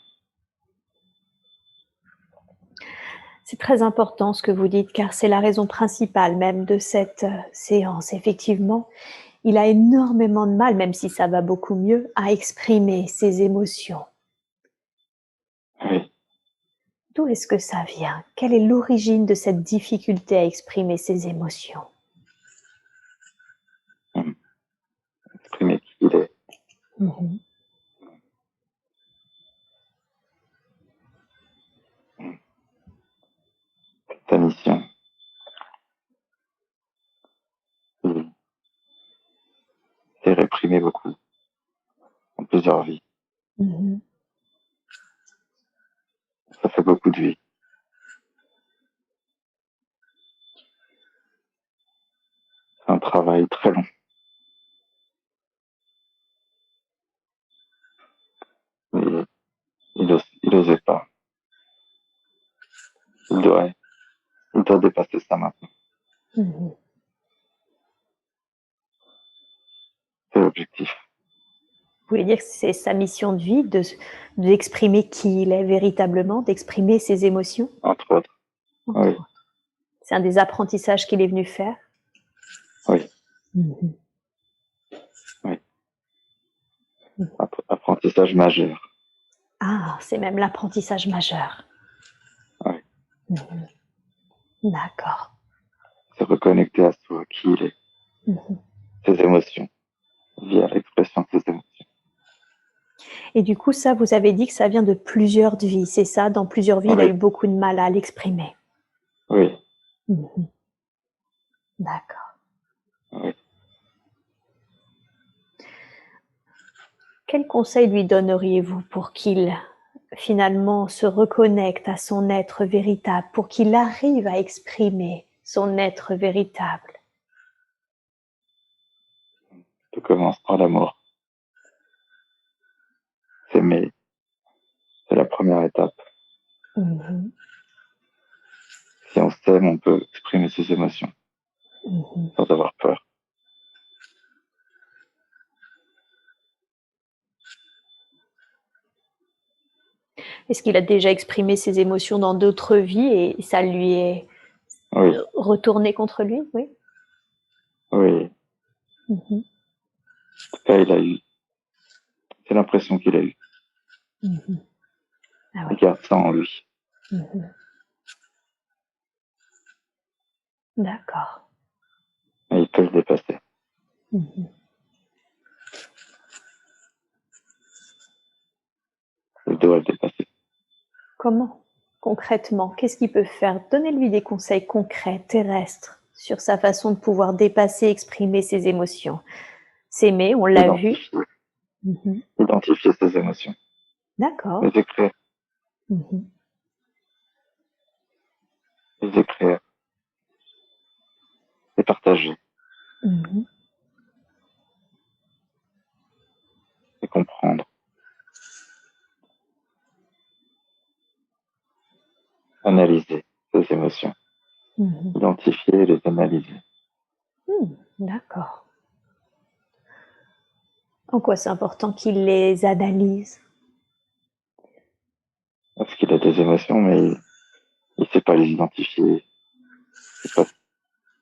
Speaker 1: C'est très important ce que vous dites, car c'est la raison principale même de cette séance. Effectivement, il a énormément de mal, même si ça va beaucoup mieux, à exprimer ses émotions.
Speaker 2: Oui.
Speaker 1: D'où est-ce que ça vient? Quelle est l'origine de cette difficulté à exprimer ses émotions?
Speaker 2: Exprimer qui il est.
Speaker 1: Mhm.
Speaker 2: Ta mission. C'est réprimer beaucoup. En plusieurs vies.
Speaker 1: Mhm.
Speaker 2: Ça fait beaucoup de vies. C'est un travail très long. n'osait pas. Il doit dépasser ça maintenant.
Speaker 1: Mhm.
Speaker 2: C'est l'objectif.
Speaker 1: Vous voulez dire que c'est sa mission de vie d'exprimer qui il est véritablement, d'exprimer ses émotions?
Speaker 2: Entre autres.
Speaker 1: Entre
Speaker 2: Oui.
Speaker 1: autres. C'est un des apprentissages qu'il est venu faire?
Speaker 2: Oui.
Speaker 1: Mhm.
Speaker 2: Oui.
Speaker 1: Mhm.
Speaker 2: Apprentissage majeur.
Speaker 1: Ah, c'est même l'apprentissage majeur.
Speaker 2: Oui.
Speaker 1: Mhm. D'accord.
Speaker 2: Se reconnecter à soi, qui il est.
Speaker 1: Mhm.
Speaker 2: Ses émotions. Via l'expression de ses émotions.
Speaker 1: Et du coup, ça, vous avez dit que ça vient de plusieurs vies, c'est ça? Dans plusieurs vies, il a
Speaker 2: Oui.
Speaker 1: eu beaucoup de mal à l'exprimer.
Speaker 2: Oui.
Speaker 1: Mhm. D'accord.
Speaker 2: Oui.
Speaker 1: Quel conseil lui donneriez-vous pour qu'il finalement se reconnecte à son être véritable, pour qu'il arrive à exprimer son être véritable?
Speaker 2: Tout commence par l'amour. S'aimer, c'est la première étape.
Speaker 1: Mhm.
Speaker 2: Si on s'aime, on peut exprimer ses émotions
Speaker 1: Mhm.
Speaker 2: sans avoir peur.
Speaker 1: Est-ce qu'il a déjà exprimé ses émotions dans d'autres vies et ça lui est
Speaker 2: Oui.
Speaker 1: retourné contre lui? Oui.
Speaker 2: Oui.
Speaker 1: Mhm.
Speaker 2: En tout cas, il a eu. C'est l'impression qu'il a eue.
Speaker 1: Mhm. Ah oui.
Speaker 2: Il garde ça en lui.
Speaker 1: Mhm. D'accord.
Speaker 2: Mais il peut le dépasser.
Speaker 1: Mhm.
Speaker 2: Il doit le dépasser.
Speaker 1: Comment? Concrètement, qu'est-ce qu'il peut faire? Donnez-lui des conseils concrets, terrestres, sur sa façon de pouvoir dépasser, exprimer ses émotions. S'aimer, on l'a vu.
Speaker 2: Identifier.
Speaker 1: Mhm.
Speaker 2: Identifier ses émotions.
Speaker 1: D'accord.
Speaker 2: Les écrire.
Speaker 1: Mhm.
Speaker 2: Les écrire. Les partager.
Speaker 1: Mhm.
Speaker 2: Les comprendre. Analyser ses émotions.
Speaker 1: Mhm.
Speaker 2: Identifier et les analyser.
Speaker 1: D'accord. En quoi c'est important qu'il les analyse?
Speaker 2: Parce qu'il a des émotions, mais il ne sait pas les identifier. Il pas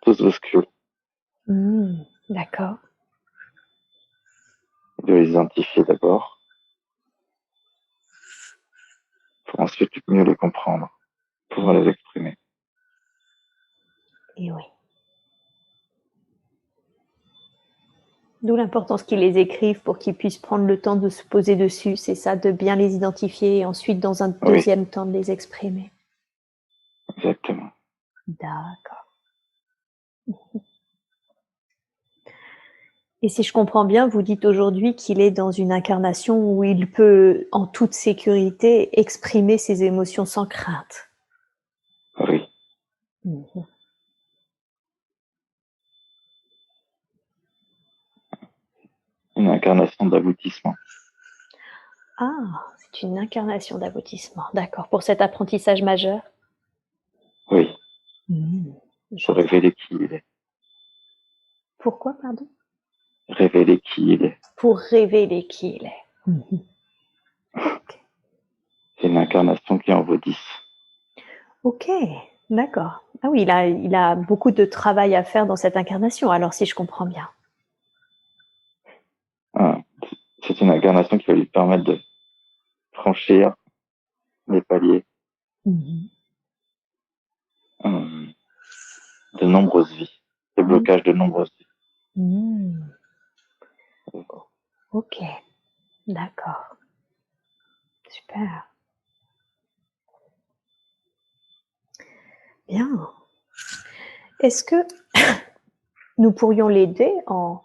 Speaker 2: tout se bouscule.
Speaker 1: D'accord.
Speaker 2: Il doit les identifier d'abord, pour ensuite mieux les comprendre, pouvoir les exprimer.
Speaker 1: Et oui. D'où l'importance qu'ils les écrivent pour qu'ils puissent prendre le temps de se poser dessus, c'est ça, de bien les identifier et ensuite, dans un
Speaker 2: Oui.
Speaker 1: deuxième temps, de les exprimer.
Speaker 2: Exactement.
Speaker 1: D'accord. Et si je comprends bien, vous dites aujourd'hui qu'il est dans une incarnation où il peut, en toute sécurité, exprimer ses émotions sans crainte.
Speaker 2: Oui.
Speaker 1: Mhm.
Speaker 2: Une incarnation d'aboutissement.
Speaker 1: Ah, c'est une incarnation d'aboutissement. D'accord. Pour cet apprentissage majeur?
Speaker 2: Oui.
Speaker 1: Je
Speaker 2: Pour
Speaker 1: vois.
Speaker 2: révéler qui il est.
Speaker 1: Pourquoi, pardon?
Speaker 2: Révéler qui il est.
Speaker 1: Pour révéler qui il est. Ok.
Speaker 2: C'est une incarnation qui en vaut 10.
Speaker 1: Ok, d'accord. Ah oui, il a beaucoup de travail à faire dans cette incarnation, alors si je comprends bien.
Speaker 2: Ah, c'est une incarnation qui va lui permettre de franchir les paliers de nombreuses vies, des blocages de nombreuses vies.
Speaker 1: Ok, d'accord. Super. Bien. Est-ce que nous pourrions l'aider en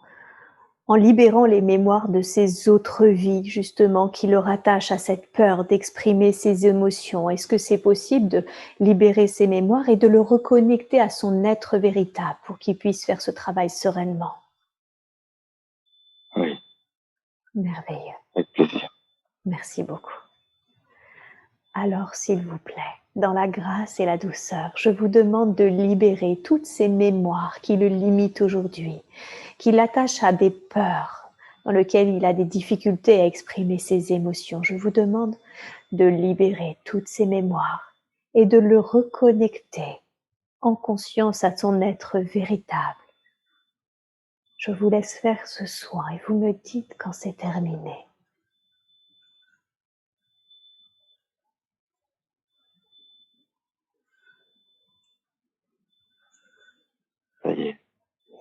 Speaker 1: libérant les mémoires de ses autres vies, justement, qui le rattachent à cette peur d'exprimer ses émotions? Est-ce que c'est possible de libérer ses mémoires et de le reconnecter à son être véritable pour qu'il puisse faire ce travail sereinement?
Speaker 2: Oui.
Speaker 1: Merveilleux.
Speaker 2: Avec plaisir.
Speaker 1: Merci beaucoup. Alors, s'il vous plaît, dans la grâce et la douceur, je vous demande de libérer toutes ces mémoires qui le limitent aujourd'hui, qui l'attachent à des peurs dans lesquelles il a des difficultés à exprimer ses émotions. Je vous demande de libérer toutes ces mémoires et de le reconnecter en conscience à son être véritable. Je vous laisse faire ce soin et vous me dites quand c'est terminé.
Speaker 2: Ça y est.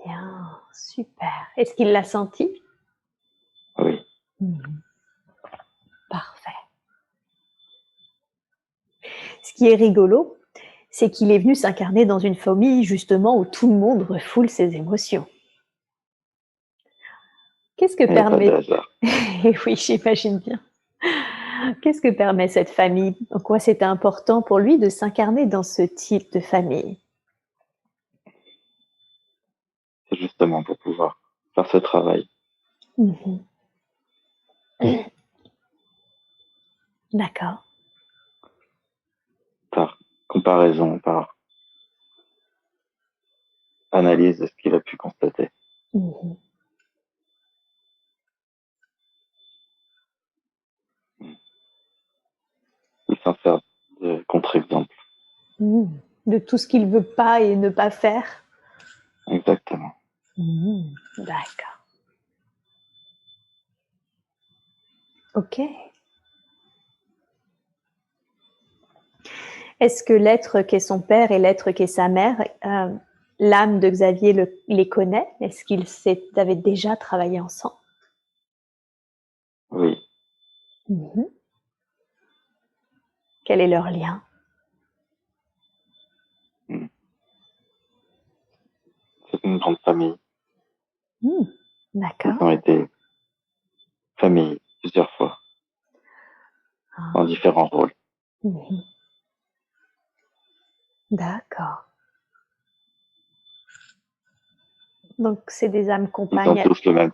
Speaker 1: Bien, super. Est-ce qu'il l'a senti?
Speaker 2: Oui.
Speaker 1: Parfait. Ce qui est rigolo, c'est qu'il est venu s'incarner dans une famille justement où tout le monde refoule ses émotions. Qu'est-ce que
Speaker 2: Il n'y a pas de
Speaker 1: permet...
Speaker 2: hasard.
Speaker 1: Et oui, j'imagine bien. Qu'est-ce que permet cette famille? En quoi c'était important pour lui de s'incarner dans ce type de famille?
Speaker 2: C'est justement pour pouvoir faire ce travail.
Speaker 1: Mhm. D'accord.
Speaker 2: Par comparaison, par analyse de ce qu'il a pu constater.
Speaker 1: Mhm.
Speaker 2: Il s'en sert de contre-exemple.
Speaker 1: Mhm. De tout ce qu'il veut pas et ne pas faire.
Speaker 2: Exactement.
Speaker 1: Mhm. D'accord. Ok. Est-ce que l'être qu'est son père et l'être qu'est sa mère, l'âme de Xavier les connaît? Est-ce qu'ils avaient déjà travaillé ensemble?
Speaker 2: Oui.
Speaker 1: Mhm. Quel est leur lien?
Speaker 2: C'est une grande famille.
Speaker 1: D'accord.
Speaker 2: Ils ont été famille plusieurs fois, dans différents rôles.
Speaker 1: Mhm. D'accord. Donc, c'est des âmes
Speaker 2: Ils ont
Speaker 1: compagnes.
Speaker 2: tous le même,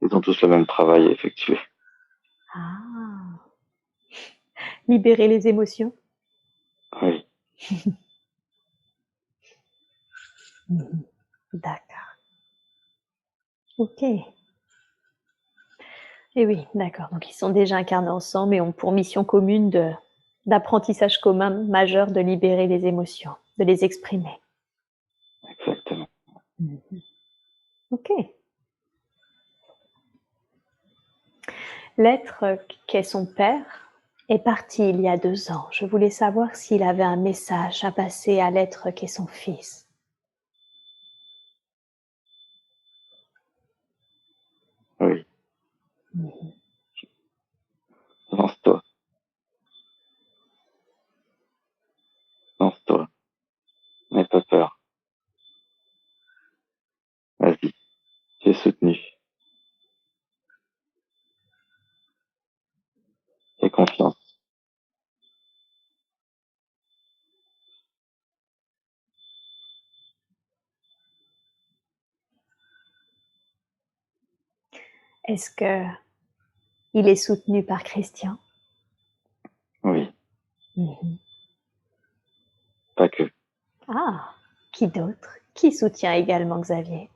Speaker 2: ils ont tous le même travail à effectuer.
Speaker 1: Ah. Libérer les émotions.
Speaker 2: Oui.
Speaker 1: Mhm. D'accord. Ok. Et oui, d'accord. Donc, ils sont déjà incarnés ensemble et ont pour mission commune d'apprentissage commun majeur de libérer les émotions, de les exprimer.
Speaker 2: Exactement.
Speaker 1: Ok. L'être qu'est son père est parti il y a 2 ans. Je voulais savoir s'il avait un message à passer à l'être qu'est son fils.
Speaker 2: Oui.
Speaker 1: Mhm.
Speaker 2: Lance-toi. Lance-toi. N'aie pas peur. Vas-y. Tu es soutenu. Aie confiance.
Speaker 1: Est-ce que il est soutenu par Christian?
Speaker 2: Oui.
Speaker 1: Mhm.
Speaker 2: Pas que.
Speaker 1: Ah, qui d'autre? Qui soutient également Xavier?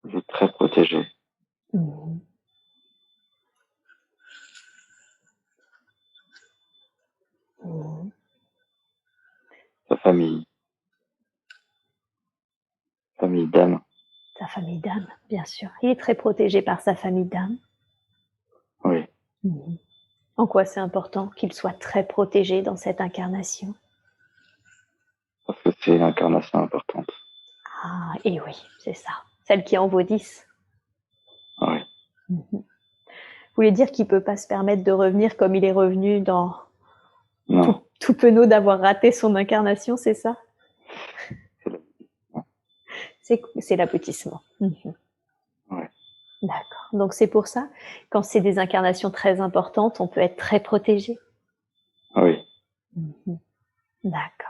Speaker 2: Il est très protégé.
Speaker 1: Mhm. Mhm.
Speaker 2: Sa famille. Famille d'âme.
Speaker 1: Sa famille d'âme, bien sûr. Il est très protégé par sa famille d'âme.
Speaker 2: Oui.
Speaker 1: Mhm. En quoi c'est important qu'il soit très protégé dans cette incarnation?
Speaker 2: Parce que c'est une incarnation importante.
Speaker 1: Ah, et oui, c'est ça. Celle qui en vaut 10.
Speaker 2: Oui.
Speaker 1: Mhm. Vous voulez dire qu'il ne peut pas se permettre de revenir comme il est revenu dans
Speaker 2: Non.
Speaker 1: tout penaud d'avoir raté son incarnation, c'est ça? C'est l'aboutissement. Mhm.
Speaker 2: Ouais.
Speaker 1: D'accord. Donc c'est pour ça, quand c'est des incarnations très importantes, on peut être très protégé.
Speaker 2: Oui.
Speaker 1: Mhm. D'accord.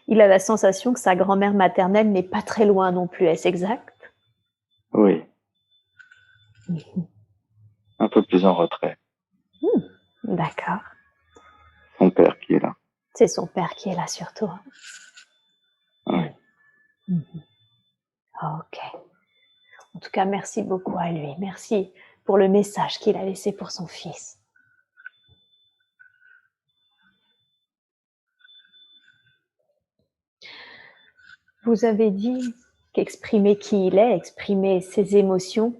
Speaker 1: Il a la sensation que sa grand-mère maternelle n'est pas très loin non plus, est-ce exact?
Speaker 2: Oui.
Speaker 1: Mhm.
Speaker 2: un peu plus en retrait.
Speaker 1: D'accord.
Speaker 2: Son père qui est là.
Speaker 1: C'est son père qui est là surtout.
Speaker 2: Oui.
Speaker 1: Ok. En tout cas, merci beaucoup à lui. Merci pour le message qu'il a laissé pour son fils. Vous avez dit qu'exprimer qui il est, exprimer ses émotions,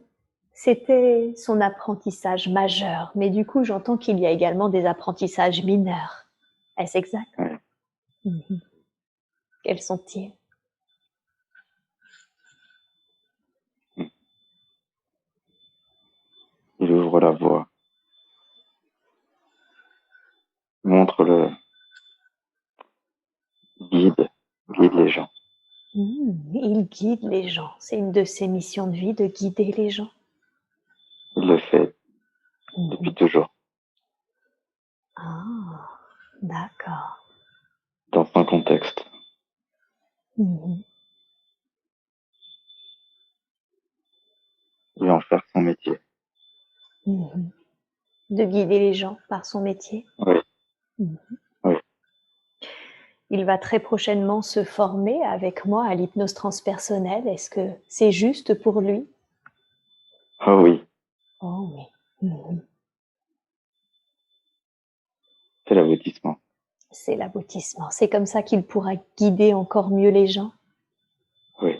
Speaker 1: c'était son apprentissage majeur. Mais du coup, j'entends qu'il y a également des apprentissages mineurs. Est-ce exact?
Speaker 2: Oui.
Speaker 1: Quels sont-ils?
Speaker 2: Il ouvre la voie. Montre le guide les gens.
Speaker 1: Il guide les gens. C'est une de ses missions de vie de guider les gens.
Speaker 2: Il le fait depuis toujours.
Speaker 1: Ah, d'accord.
Speaker 2: Dans son contexte.
Speaker 1: Mhm.
Speaker 2: Il va en faire son métier.
Speaker 1: Mhm. De guider les gens par son métier.
Speaker 2: Oui. Oui.
Speaker 1: Il va très prochainement se former avec moi à l'hypnose transpersonnelle. Est-ce que c'est juste pour lui?
Speaker 2: Oh oui.
Speaker 1: Oh oui.
Speaker 2: C'est l'aboutissement.
Speaker 1: C'est l'aboutissement. C'est comme ça qu'il pourra guider encore mieux les gens.
Speaker 2: Oui.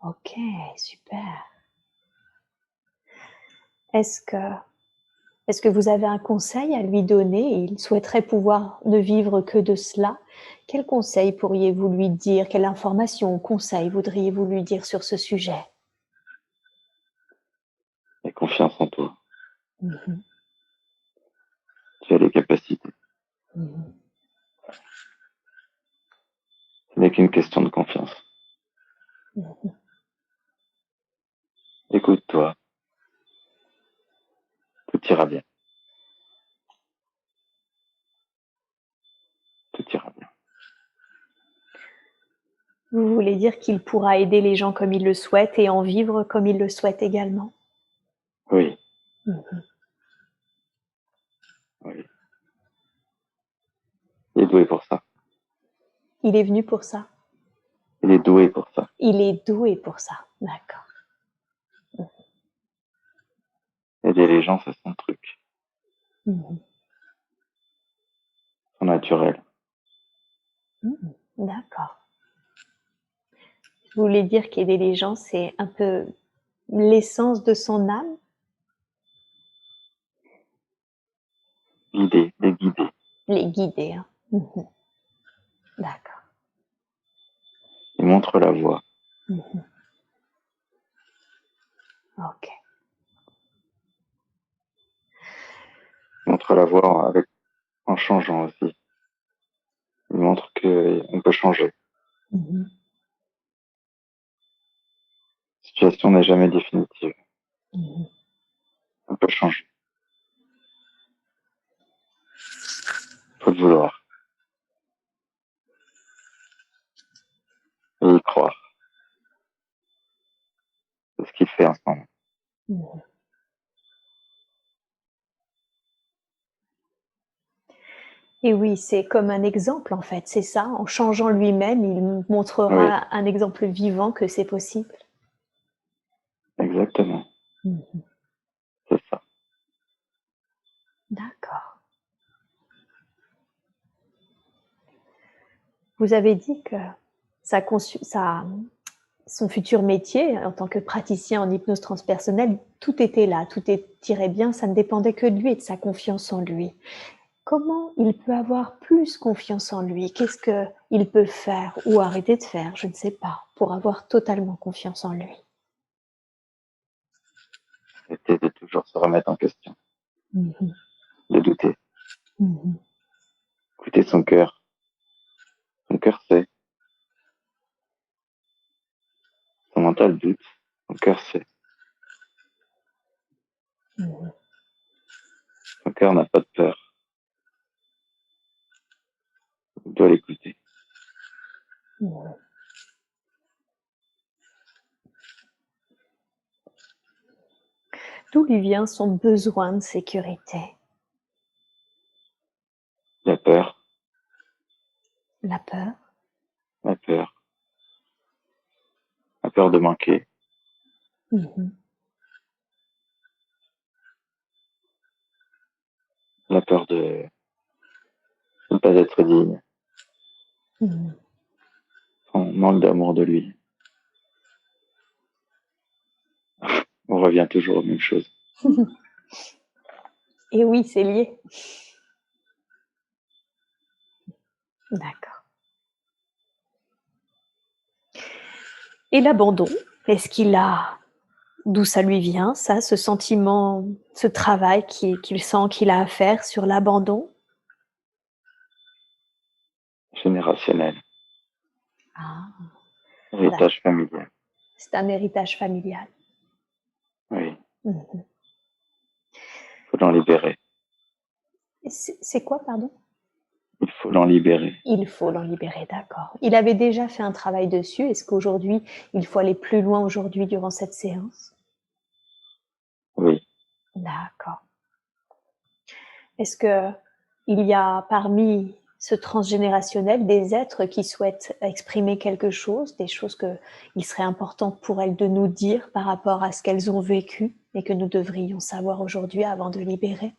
Speaker 1: Ok, super. Est-ce que vous avez un conseil à lui donner? Il souhaiterait pouvoir ne vivre que de cela. Quel conseil pourriez-vous lui dire? Quelle information ou conseil voudriez-vous lui dire sur ce sujet?
Speaker 2: Et confiance en toi.
Speaker 1: Mhm.
Speaker 2: Tu as les capacités.
Speaker 1: Mhm.
Speaker 2: Ce n'est qu'une question de confiance.
Speaker 1: Mhm.
Speaker 2: Écoute-toi. Tout ira bien. Tout ira bien.
Speaker 1: Vous voulez dire qu'il pourra aider les gens comme il le souhaite et en vivre comme il le souhaite également?
Speaker 2: Oui.
Speaker 1: Mhm.
Speaker 2: Oui. Il est doué pour ça.
Speaker 1: Il est venu pour ça.
Speaker 2: Il est doué pour ça.
Speaker 1: Il est doué pour ça. D'accord.
Speaker 2: Aider les gens, c'est son truc.
Speaker 1: Mhm.
Speaker 2: Son naturel.
Speaker 1: D'accord. Vous voulez dire qu'aider les gens, c'est un peu l'essence de son âme?
Speaker 2: Guider, les guider.
Speaker 1: Les guider. Hein. D'accord.
Speaker 2: Il montre la voie.
Speaker 1: Ok.
Speaker 2: Il montre la voie en changeant aussi. Il montre qu'on peut changer. La situation n'est jamais définitive. On peut changer. Il faut le vouloir. Et y croire. C'est ce qu'il fait en ce moment.
Speaker 1: Et oui, c'est comme un exemple en fait, c'est ça. En changeant lui-même, il montrera un exemple vivant que c'est possible.
Speaker 2: Exactement. C'est ça.
Speaker 1: D'accord. Vous avez dit que son futur métier en tant que praticien en hypnose transpersonnelle, tout était là, tout irait bien, ça ne dépendait que de lui et de sa confiance en lui. Comment il peut avoir plus confiance en lui? Qu'est-ce qu'il peut faire ou arrêter de faire, je ne sais pas, pour avoir totalement confiance en lui?
Speaker 2: C'était de toujours se remettre en question. De douter. Écouter son cœur. Son cœur sait. Son mental doute. Son cœur sait. Son cœur n'a pas de peur. Il doit l'écouter.
Speaker 1: D'où lui vient son besoin de sécurité?
Speaker 2: La peur.
Speaker 1: La peur?
Speaker 2: La peur. La peur de manquer. La peur de ne pas être digne. Son manque d'amour de lui. On revient toujours aux mêmes choses.
Speaker 1: Et oui, c'est lié. D'accord. Et l'abandon, est-ce qu'il a... D'où ça lui vient, ça, ce sentiment, ce travail qu'il sent qu'il a à faire sur l'abandon?
Speaker 2: Générationnel.
Speaker 1: Ah,
Speaker 2: Héritage familial.
Speaker 1: c'est un héritage familial.
Speaker 2: Oui. Il faut l'en libérer.
Speaker 1: C'est quoi, pardon?
Speaker 2: Il faut l'en libérer.
Speaker 1: Il faut l'en libérer, d'accord. Il avait déjà fait un travail dessus. Est-ce qu'aujourd'hui, il faut aller plus loin aujourd'hui durant cette séance?
Speaker 2: Oui.
Speaker 1: D'accord. Est-ce que il y a parmi ce transgénérationnel des êtres qui souhaitent exprimer quelque chose, des choses qu'il serait important pour elles de nous dire par rapport à ce qu'elles ont vécu et que nous devrions savoir aujourd'hui avant de libérer?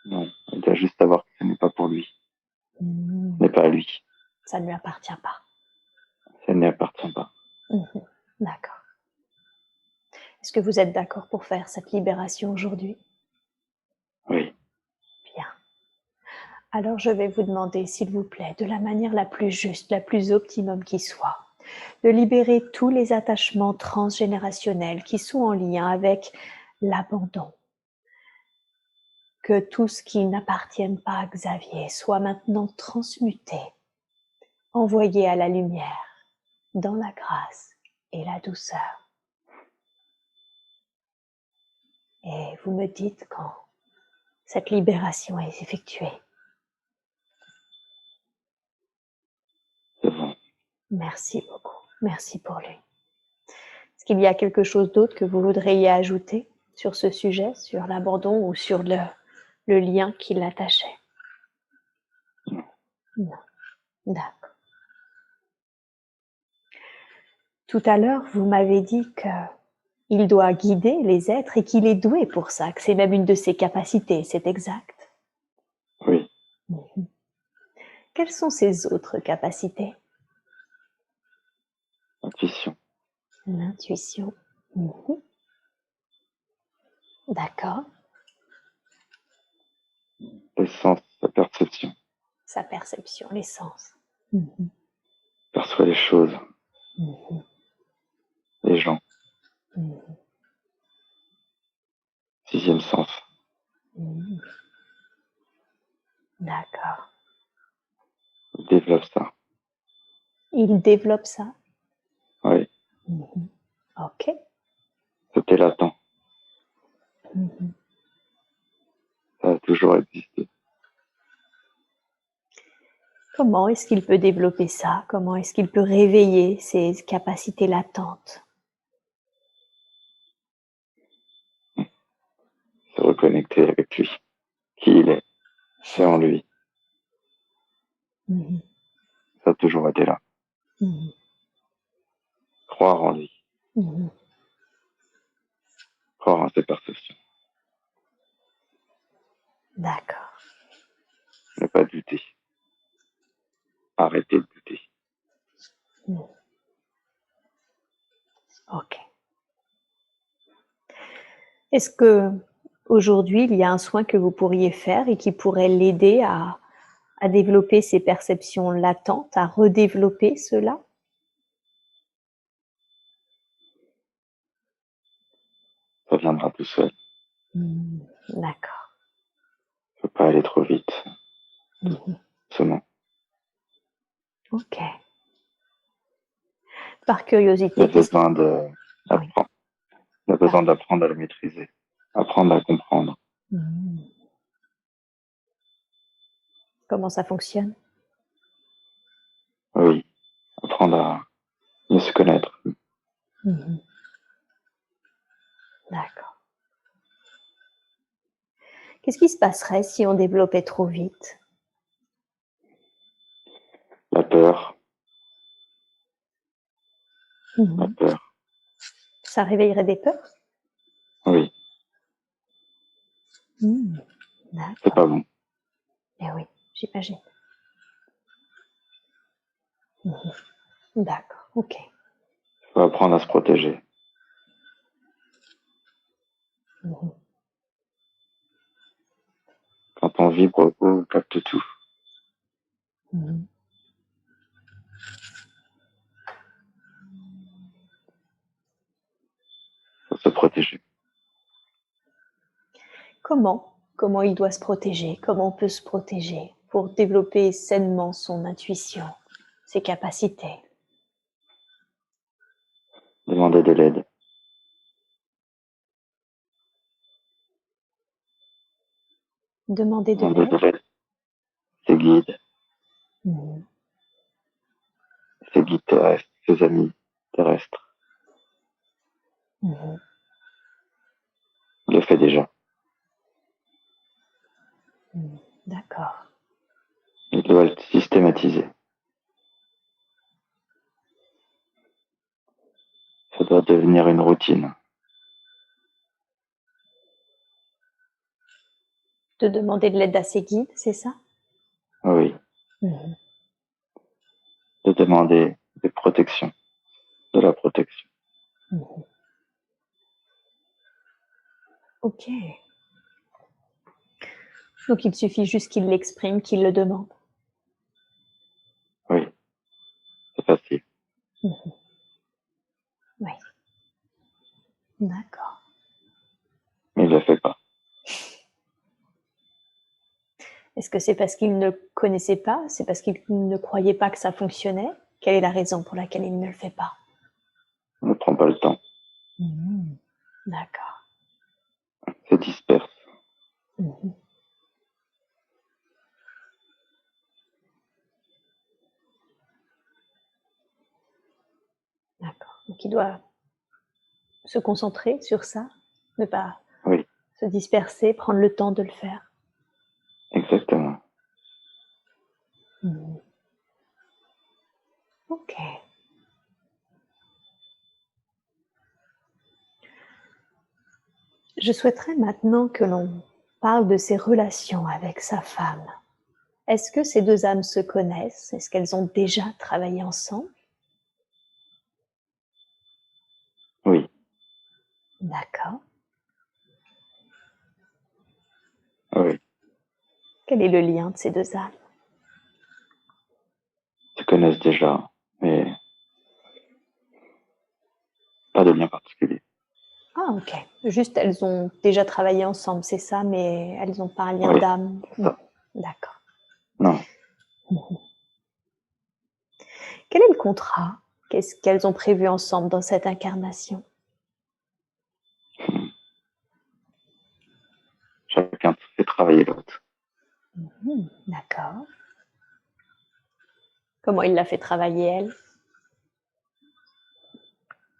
Speaker 2: Non, il doit juste savoir que ce n'est pas pour lui. Ce n'est pas à lui.
Speaker 1: Ça ne lui appartient pas.
Speaker 2: Ça ne lui appartient pas.
Speaker 1: D'accord. Est-ce que vous êtes d'accord pour faire cette libération aujourd'hui?
Speaker 2: Oui.
Speaker 1: Bien. Alors je vais vous demander, s'il vous plaît, de la manière la plus juste, la plus optimum qui soit, de libérer tous les attachements transgénérationnels qui sont en lien avec l'abandon. Que tout ce qui n'appartienne pas à Xavier soit maintenant transmuté, envoyé à la lumière, dans la grâce et la douceur. Et vous me dites quand cette libération est effectuée.
Speaker 2: C'est bon.
Speaker 1: Merci beaucoup. Merci pour lui. Est-ce qu'il y a quelque chose d'autre que vous voudriez ajouter sur ce sujet, sur l'abandon ou sur le lien qui l'attachait? Non. D'accord. Tout à l'heure, vous m'avez dit qu'il doit guider les êtres et qu'il est doué pour ça, que c'est même une de ses capacités, c'est exact?
Speaker 2: Oui.
Speaker 1: Quelles sont ses autres capacités?
Speaker 2: Intuition.
Speaker 1: L'intuition. D'accord.
Speaker 2: Les sens, sa perception.
Speaker 1: Sa perception, les sens.
Speaker 2: Perçoit les choses. Les gens. Sixième sens.
Speaker 1: D'accord.
Speaker 2: Il développe ça.
Speaker 1: Il développe ça?
Speaker 2: Oui.
Speaker 1: Ok.
Speaker 2: C'était latent. Ça a toujours existé.
Speaker 1: Comment est-ce qu'il peut développer ça? Comment est-ce qu'il peut réveiller ses capacités latentes?
Speaker 2: Se reconnecter avec lui. Qui il est. C'est en lui. Ça a toujours été là. Croire en lui. Croire en ses perceptions.
Speaker 1: D'accord.
Speaker 2: Ne pas douter. Arrêter de douter.
Speaker 1: Ok. Est-ce que aujourd'hui il y a un soin que vous pourriez faire et qui pourrait l'aider à développer ses perceptions latentes, à redévelopper cela?
Speaker 2: Ça viendra tout seul.
Speaker 1: D'accord.
Speaker 2: Il ne faut pas aller trop vite. Seulement.
Speaker 1: Ok. Par curiosité.
Speaker 2: Il a besoin d'apprendre. Il a besoin d'apprendre à le maîtriser. Apprendre à comprendre.
Speaker 1: Comment ça fonctionne?
Speaker 2: Oui. Apprendre à mieux se connaître.
Speaker 1: Mhm. D'accord. Qu'est-ce qui se passerait si on développait trop vite?
Speaker 2: La peur, la
Speaker 1: Mhm.
Speaker 2: peur,
Speaker 1: Ça réveillerait des peurs?
Speaker 2: oui,
Speaker 1: Mhm.
Speaker 2: c'est pas
Speaker 1: D'accord.
Speaker 2: bon.
Speaker 1: Eh oui, j'imagine. Mhm. D'accord, ok.
Speaker 2: Faut apprendre à se protéger.
Speaker 1: Mhm.
Speaker 2: Quand on vibre haut, on capte tout.
Speaker 1: Mhm.
Speaker 2: Faut se protéger.
Speaker 1: Comment il doit se protéger? Comment on peut se protéger pour développer sainement son intuition, ses capacités?
Speaker 2: Demander de l'aide.
Speaker 1: Demander de
Speaker 2: Demander de
Speaker 1: l'aide?
Speaker 2: l'aide. Ses guides,
Speaker 1: Mhm.
Speaker 2: ses guides terrestres, ses amis terrestres.
Speaker 1: Mhm.
Speaker 2: Il le fait déjà.
Speaker 1: Mhm. D'accord.
Speaker 2: Il doit le systématiser. Ça doit devenir une routine.
Speaker 1: De demander de l'aide à ses guides, c'est ça?
Speaker 2: Oui,
Speaker 1: Mhm.
Speaker 2: de demander des protections, de la protection.
Speaker 1: Mhm. Ok. Donc il suffit juste qu'il l'exprime, qu'il le demande.
Speaker 2: Oui, c'est facile.
Speaker 1: Mhm. Oui. D'accord.
Speaker 2: Mais il le fait pas.
Speaker 1: Est-ce que c'est parce qu'il ne connaissait pas? C'est parce qu'il ne croyait pas que ça fonctionnait? Quelle est la raison pour laquelle il ne le fait pas?
Speaker 2: On ne prend pas le temps.
Speaker 1: Mhm. D'accord.
Speaker 2: C'est disperse.
Speaker 1: Mhm. D'accord. Donc il doit se concentrer sur ça, ne pas
Speaker 2: Oui,
Speaker 1: se disperser, prendre le temps de le faire.
Speaker 2: exactement.
Speaker 1: Mhm. Ok. Je souhaiterais maintenant que l'on parle de ses relations avec sa femme. Est-ce que ces deux âmes se connaissent? Est-ce qu'elles ont déjà travaillé ensemble?
Speaker 2: Oui,
Speaker 1: D'accord.
Speaker 2: oui.
Speaker 1: Quel est le lien de ces deux âmes?
Speaker 2: Ils se connaissent déjà, mais pas de lien particulier.
Speaker 1: Ah, ok. Juste, elles ont déjà travaillé ensemble, c'est ça, mais elles n'ont pas un lien
Speaker 2: Oui,
Speaker 1: d'âme.
Speaker 2: c'est ça.
Speaker 1: D'accord.
Speaker 2: Non,
Speaker 1: Mhm. Quel est le contrat? Qu'est-ce qu'elles ont prévu ensemble dans cette incarnation?
Speaker 2: chacun fait travailler l'autre.
Speaker 1: D'accord. Comment il l'a fait travailler, elle?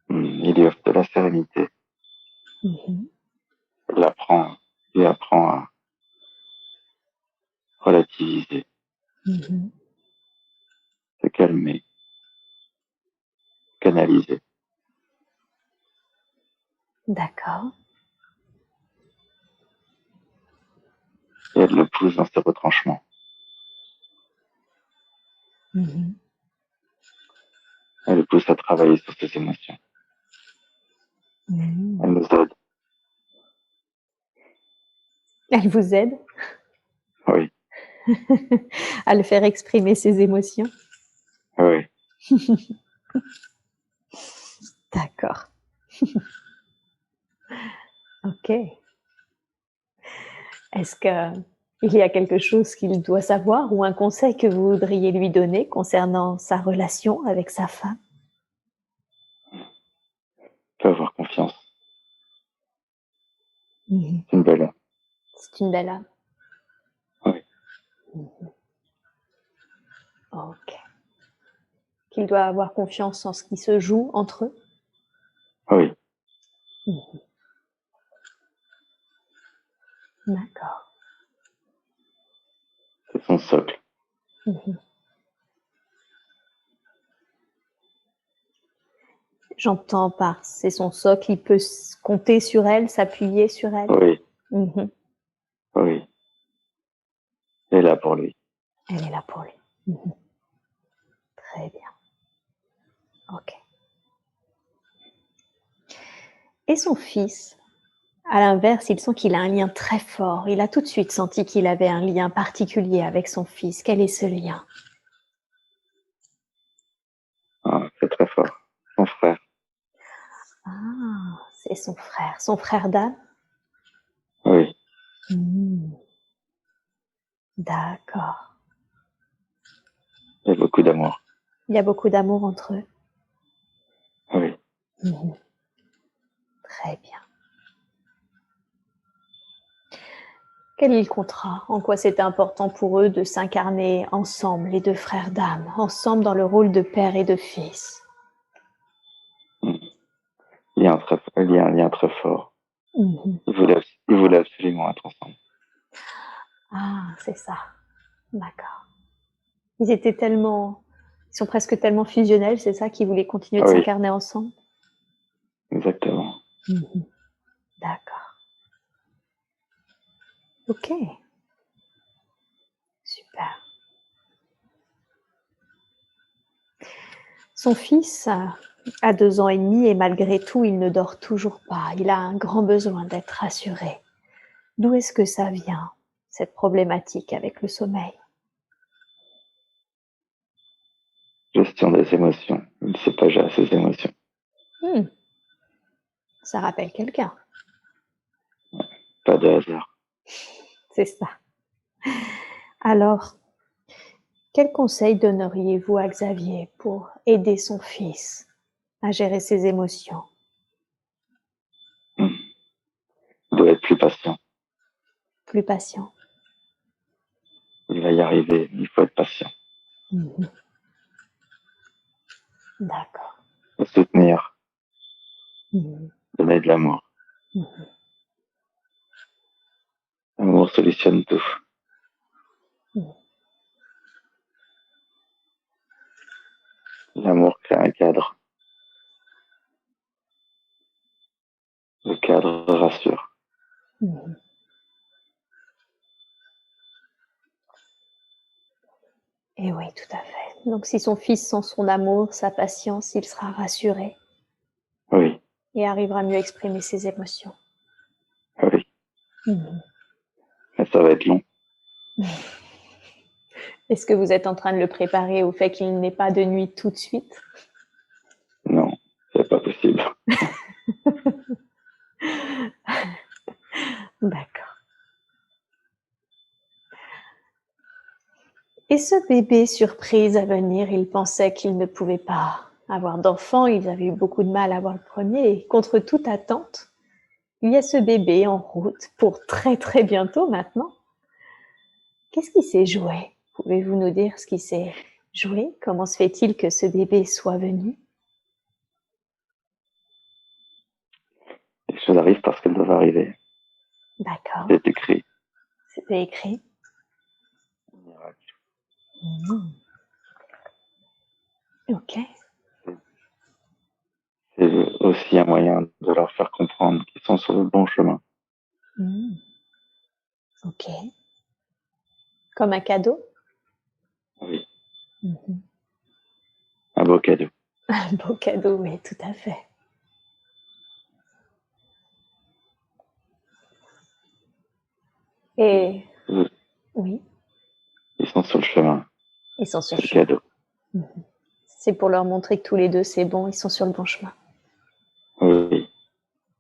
Speaker 2: Il lui offre de la sérénité.
Speaker 1: Mhm.
Speaker 2: Il apprend à relativiser,
Speaker 1: Mhm.
Speaker 2: se calmer, canaliser.
Speaker 1: D'accord.
Speaker 2: Et elle le pousse dans ses retranchements.
Speaker 1: Mhm.
Speaker 2: Elle le pousse à travailler sur ses émotions.
Speaker 1: Mhm.
Speaker 2: Elle nous aide.
Speaker 1: Elle vous aide
Speaker 2: Oui,
Speaker 1: à le faire exprimer ses émotions?
Speaker 2: oui.
Speaker 1: D'accord. Ok. Est-ce qu'il y a quelque chose qu'il doit savoir ou un conseil que vous voudriez lui donner concernant sa relation avec sa femme?
Speaker 2: Il faut avoir confiance.
Speaker 1: Mhm.
Speaker 2: C'est une belle.
Speaker 1: C'est une belle âme.
Speaker 2: Oui,
Speaker 1: Mhm. Ok. Qu'il doit avoir confiance en ce qui se joue entre eux? D'accord.
Speaker 2: C'est son socle.
Speaker 1: J'entends par c'est son socle, il peut compter sur elle, s'appuyer sur elle.
Speaker 2: Oui,
Speaker 1: Mhm.
Speaker 2: oui. Elle est là pour lui.
Speaker 1: Elle est là pour lui. Mhm. Très bien. Ok. Et son fils, à l'inverse, il sent qu'il a un lien très fort. Il a tout de suite senti qu'il avait un lien particulier avec son fils. Quel est ce lien?
Speaker 2: Ah, c'est très fort. Son frère.
Speaker 1: Ah, c'est son frère d'âme.
Speaker 2: Oui,
Speaker 1: D'accord.
Speaker 2: il y a beaucoup d'amour.
Speaker 1: Il y a beaucoup d'amour entre eux.
Speaker 2: Oui.
Speaker 1: Très bien. Quel est le contrat? En quoi c'était important pour eux de s'incarner ensemble, les deux frères d'âme, ensemble dans le rôle de père et de fils?
Speaker 2: Il y a un lien très fort.
Speaker 1: Mhm.
Speaker 2: Ils voulaient absolument être ensemble.
Speaker 1: Ah, c'est ça. D'accord. Ils sont presque tellement fusionnels, c'est ça, qu'ils voulaient continuer de
Speaker 2: Oui,
Speaker 1: s'incarner ensemble?
Speaker 2: exactement.
Speaker 1: D'accord. Ok. Super. Son fils a 2 ans et demi et malgré tout, il ne dort toujours pas. Il a un grand besoin d'être rassuré. D'où est-ce que ça vient, cette problématique avec le sommeil?
Speaker 2: Gestion des émotions. Il ne sait pas gérer ses émotions.
Speaker 1: Ça rappelle quelqu'un.
Speaker 2: Pas de hasard.
Speaker 1: C'est ça. Alors, quel conseil donneriez-vous à Xavier pour aider son fils à gérer ses émotions?
Speaker 2: Il doit être plus patient.
Speaker 1: Plus patient.
Speaker 2: Il va y arriver. Il faut être patient.
Speaker 1: D'accord.
Speaker 2: Faut soutenir. Donner de l'amour. L'amour solutionne tout. L'amour crée un cadre. Le cadre rassure.
Speaker 1: Et oui, tout à fait. Donc si son fils sent son amour, sa patience, il sera rassuré
Speaker 2: Oui,
Speaker 1: et arrivera mieux à exprimer ses émotions.
Speaker 2: oui. Mais ça va être long.
Speaker 1: Est-ce que vous êtes en train de le préparer au fait qu'il n'ait pas de nuit tout de suite?
Speaker 2: Non, c'est pas possible.
Speaker 1: D'accord. Et ce bébé surprise à venir, il pensait qu'il ne pouvait pas avoir d'enfant, ils avaient eu beaucoup de mal à avoir le premier, et contre toute attente, il y a ce bébé en route pour très très bientôt maintenant. Qu'est-ce qui s'est joué? Pouvez-vous nous dire ce qui s'est joué? Comment se fait-il que ce bébé soit venu?
Speaker 2: Les choses arrivent parce qu'elles doivent arriver.
Speaker 1: D'accord,
Speaker 2: C'est écrit.
Speaker 1: c'était écrit. Ok.
Speaker 2: C'est aussi un moyen de leur faire comprendre qu'ils sont sur le bon chemin.
Speaker 1: Ok. Comme un cadeau?
Speaker 2: Oui, un beau cadeau.
Speaker 1: Un beau cadeau, oui, tout à fait. Et oui,
Speaker 2: Ils sont sur le chemin.
Speaker 1: ils sont sur
Speaker 2: C'est
Speaker 1: le
Speaker 2: le
Speaker 1: chemin.
Speaker 2: cadeau.
Speaker 1: C'est pour leur montrer que tous les deux, c'est bon, ils sont sur le bon chemin.
Speaker 2: Oui,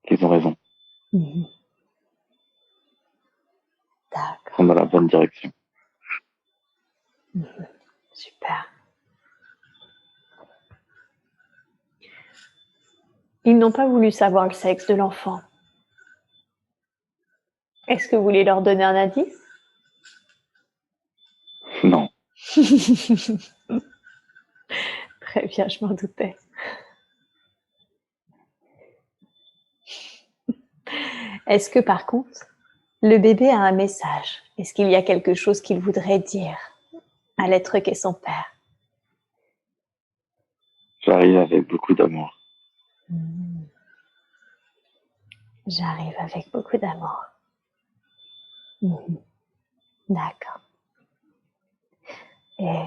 Speaker 2: qu'ils ont raison.
Speaker 1: D'accord.
Speaker 2: Ils sont dans la bonne direction.
Speaker 1: Super. Ils n'ont pas voulu savoir le sexe de l'enfant. Est-ce que vous voulez leur donner un indice?
Speaker 2: Non,
Speaker 1: Très bien, je m'en doutais. Est-ce que par contre, Le bébé a un message. Est-ce qu'il y a quelque chose qu'il voudrait dire à l'être qu'est son père?
Speaker 2: J'arrive avec beaucoup d'amour.
Speaker 1: J'arrive avec beaucoup d'amour. D'accord. Et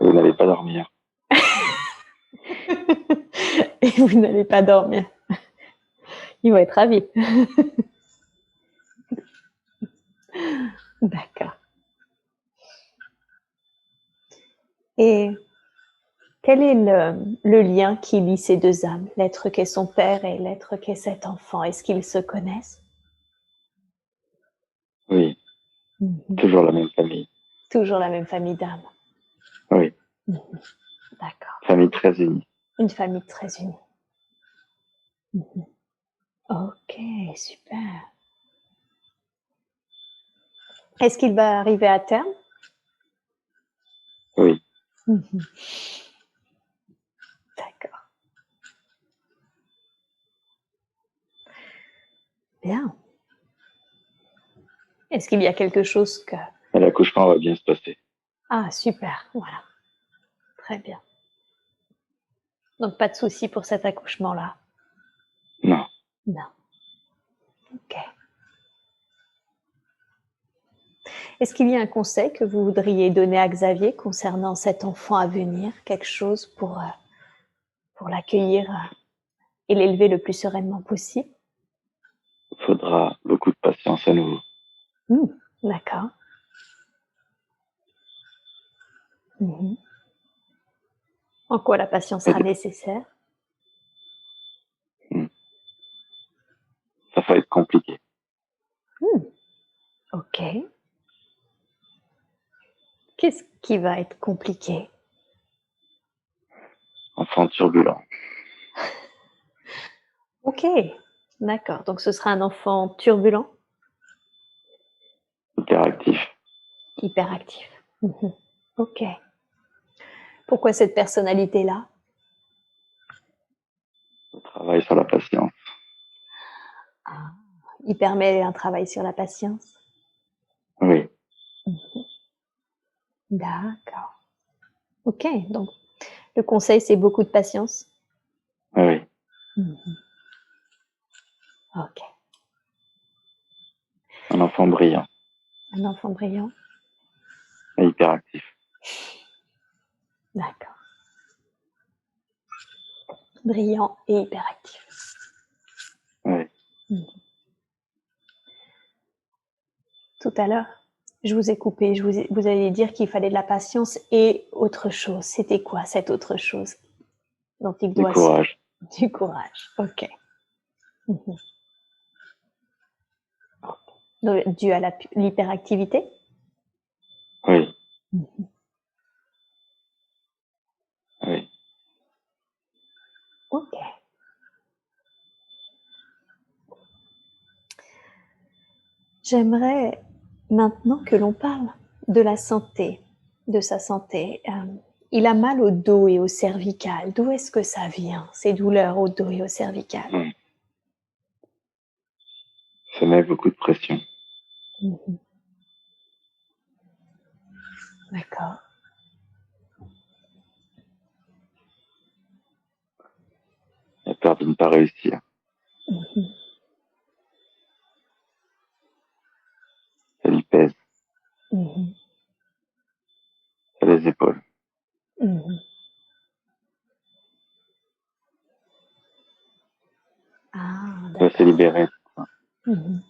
Speaker 2: Vous n'allez pas dormir.
Speaker 1: Et vous n'allez pas dormir. Ils vont être ravis. D'accord. Et quel est le lien qui lie ces deux âmes, l'être qu'est son père et l'être qu'est cet enfant? Est-ce qu'ils se connaissent?
Speaker 2: Oui, toujours la même famille.
Speaker 1: Toujours la même famille d'âmes.
Speaker 2: Oui,
Speaker 1: D'accord.
Speaker 2: famille très unie.
Speaker 1: Une famille très unie. Ok, super. Est-ce qu'il va arriver à terme?
Speaker 2: Oui,
Speaker 1: D'accord. Bien. Est-ce qu'il y a quelque chose que...
Speaker 2: et l'accouchement va bien se passer.
Speaker 1: Ah, super, voilà. Très bien. Donc, pas de souci pour cet accouchement-là?
Speaker 2: Non,
Speaker 1: Non. Ok. Est-ce qu'il y a un conseil que vous voudriez donner à Xavier concernant cet enfant à venir? Quelque chose pour l'accueillir et l'élever le plus sereinement possible?
Speaker 2: il faudra beaucoup de patience à nouveau.
Speaker 1: D'accord. En quoi la patience sera nécessaire?
Speaker 2: Ça va être compliqué.
Speaker 1: Ok. Qu'est-ce qui va être compliqué?
Speaker 2: Enfant turbulent.
Speaker 1: Ok. D'accord. Donc ce sera un enfant turbulent?
Speaker 2: Hyperactif.
Speaker 1: Hyperactif. Ok. Pourquoi cette personnalité-là?
Speaker 2: Je travaille sur la patience.
Speaker 1: Il permet un travail sur la patience?
Speaker 2: Oui,
Speaker 1: D'accord. Ok. Donc le conseil, c'est beaucoup de patience?
Speaker 2: oui,
Speaker 1: Ok.
Speaker 2: un enfant brillant
Speaker 1: Un enfant brillant?
Speaker 2: et hyperactif.
Speaker 1: D'accord. Brillant et hyperactif.
Speaker 2: Oui,
Speaker 1: Tout à l'heure, je vous ai coupé, vous allez dire qu'il fallait de la patience et autre chose. C'était quoi cette autre chose dont il
Speaker 2: du
Speaker 1: doit
Speaker 2: courage.
Speaker 1: Du courage, ok. Donc, dû à l'hyperactivité?
Speaker 2: Oui, oui.
Speaker 1: Ok. J'aimerais maintenant que l'on parle de la santé, de sa santé. Il a mal au dos et au cervical. D'où est-ce que ça vient, ces douleurs au dos et au cervical?
Speaker 2: Ça met beaucoup de pression.
Speaker 1: D'accord.
Speaker 2: Il a peur de ne pas réussir. Ça lui pèse. Sur les épaules.
Speaker 1: Ah,
Speaker 2: Il va se libérer.
Speaker 1: Il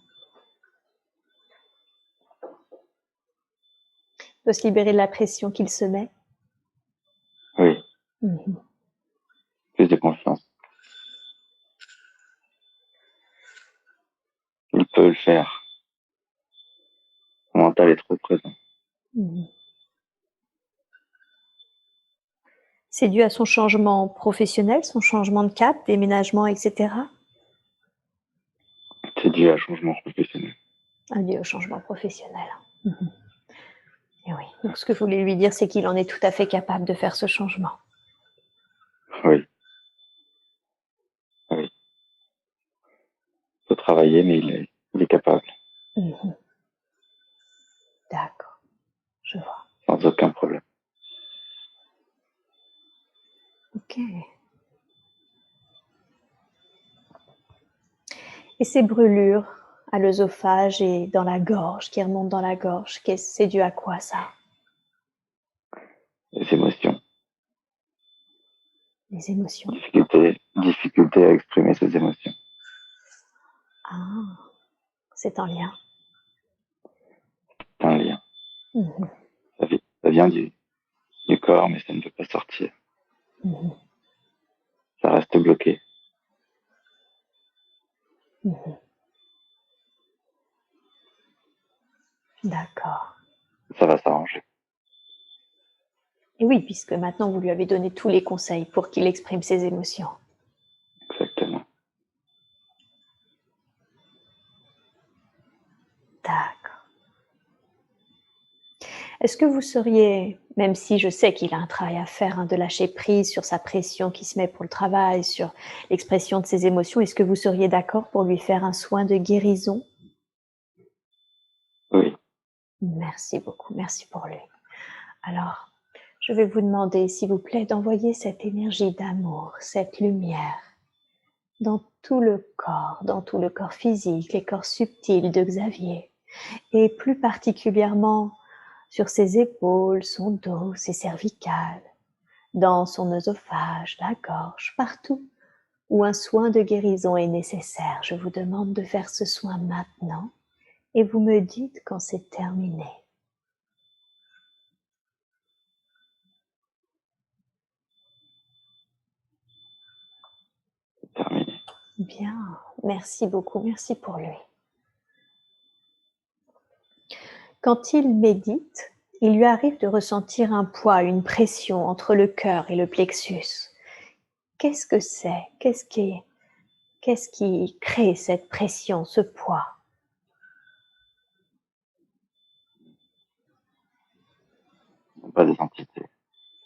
Speaker 1: doit se libérer de la pression qu'il se met.
Speaker 2: Oui, plus de confiance. Il peut le faire. Son mental est trop présent.
Speaker 1: C'est dû à son changement professionnel, son changement de cap, déménagement, etc.
Speaker 2: C'est dû à un changement professionnel.
Speaker 1: Dû au changement professionnel. Et oui. Donc, ce que je voulais lui dire, c'est qu'il en est tout à fait capable de faire ce changement.
Speaker 2: Oui. Oui. Il faut travailler, mais il est capable.
Speaker 1: D'accord, je vois.
Speaker 2: Sans aucun problème.
Speaker 1: Ok. Et ces brûlures à l'œsophage et dans la gorge, qui remontent dans la gorge, c'est dû à quoi ça?
Speaker 2: Les émotions.
Speaker 1: Les émotions.
Speaker 2: Difficulté à exprimer ses émotions.
Speaker 1: Ah, c'est en lien.
Speaker 2: C'est un lien. Ça vient du corps, mais ça ne peut pas sortir. Ça reste bloqué.
Speaker 1: D'accord.
Speaker 2: Ça va s'arranger.
Speaker 1: Et oui, puisque maintenant vous lui avez donné tous les conseils pour qu'il exprime ses émotions.
Speaker 2: Exactement.
Speaker 1: D'accord. Est-ce que vous seriez, même si je sais qu'il a un travail à faire, de lâcher prise sur sa pression qui se met pour le travail, sur l'expression de ses émotions, est-ce que vous seriez d'accord pour lui faire un soin de guérison?
Speaker 2: Oui.
Speaker 1: Merci beaucoup, merci pour lui. Alors, je vais vous demander, s'il vous plaît, d'envoyer cette énergie d'amour, cette lumière, dans tout le corps physique, les corps subtils de Xavier, et plus particulièrement sur ses épaules, son dos, ses cervicales, dans son œsophage, la gorge, partout où un soin de guérison est nécessaire. Je vous demande de faire ce soin maintenant et vous me dites quand c'est terminé.
Speaker 2: Terminé.
Speaker 1: Bien, merci beaucoup, merci pour lui. Quand il médite, il lui arrive de ressentir un poids, une pression entre le cœur et le plexus. Qu'est-ce que c'est? Qu'est-ce qui crée cette pression, ce poids?
Speaker 2: Pas des entités.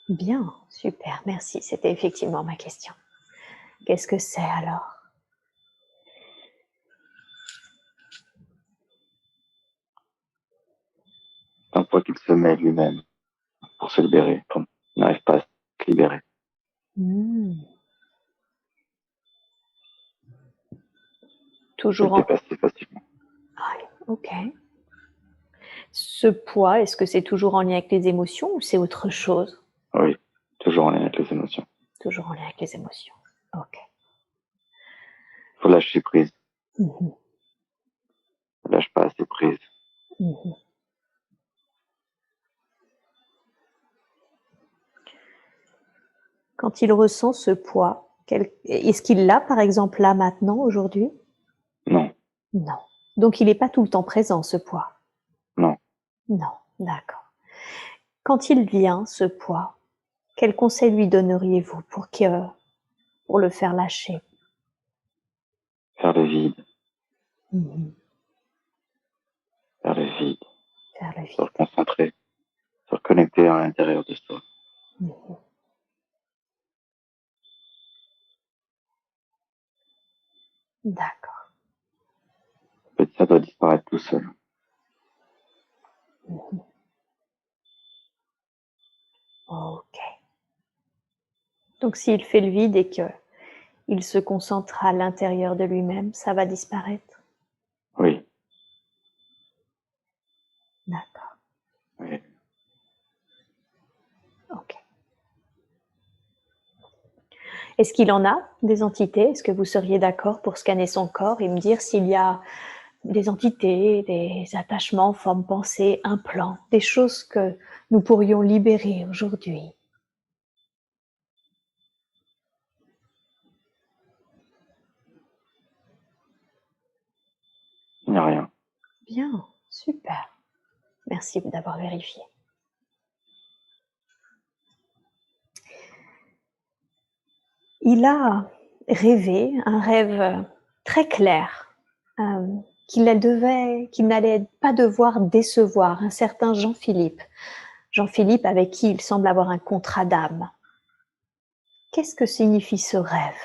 Speaker 1: Bien, super, merci. C'était effectivement ma question. Qu'est-ce que c'est alors?
Speaker 2: Un poids qu'il se met lui-même pour se libérer, comme il n'arrive pas à se libérer.
Speaker 1: Toujours
Speaker 2: se dépasser facilement.
Speaker 1: Ah, ok. Ce poids, est-ce que c'est toujours en lien avec les émotions ou c'est autre chose?
Speaker 2: Oui, toujours en lien avec les émotions.
Speaker 1: Toujours en lien avec les émotions. Ok.
Speaker 2: Il faut lâcher prise. On lâche pas assez prise.
Speaker 1: Quand il ressent ce poids, est-ce qu'il l'a par exemple là maintenant, aujourd'hui?
Speaker 2: Non.
Speaker 1: Non. Donc il n'est pas tout le temps présent, ce poids?
Speaker 2: Non.
Speaker 1: Non, d'accord. Quand il vient, ce poids, quel conseil lui donneriez-vous pour le faire lâcher?
Speaker 2: Faire le vide. Faire le vide.
Speaker 1: Faire le vide.
Speaker 2: Se concentrer. Se reconnecter à l'intérieur de soi.
Speaker 1: D'accord.
Speaker 2: Peut-être ça doit disparaître tout seul.
Speaker 1: Ok. Donc s'il fait le vide et qu'il se concentre à l'intérieur de lui-même, ça va disparaître?
Speaker 2: Oui.
Speaker 1: D'accord.
Speaker 2: Oui.
Speaker 1: Ok. Est-ce qu'il en a des entités? Est-ce que vous seriez d'accord pour scanner son corps et me dire s'il y a des entités, des attachements, formes, pensées, implants, des choses que nous pourrions libérer aujourd'hui?
Speaker 2: Il n'y a rien.
Speaker 1: Bien, super. Merci d'avoir vérifié. Il a rêvé un rêve très clair, qu'il n'allait pas devoir décevoir un certain Jean-Philippe. Jean-Philippe avec qui il semble avoir un contrat d'âme. Qu'est-ce que signifie ce rêve?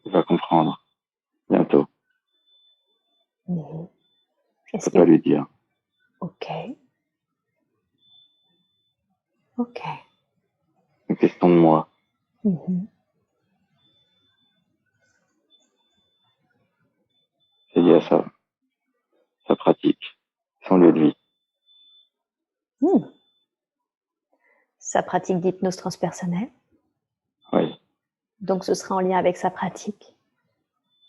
Speaker 2: Il va comprendre bientôt.
Speaker 1: Mhm.
Speaker 2: Je peux pas lui dire.
Speaker 1: Ok. Ok.
Speaker 2: Une question de moi.
Speaker 1: Mhm.
Speaker 2: C'est lié à sa pratique, son lieu de vie.
Speaker 1: Sa pratique d'hypnose transpersonnelle.
Speaker 2: Oui.
Speaker 1: Donc ce sera en lien avec sa pratique.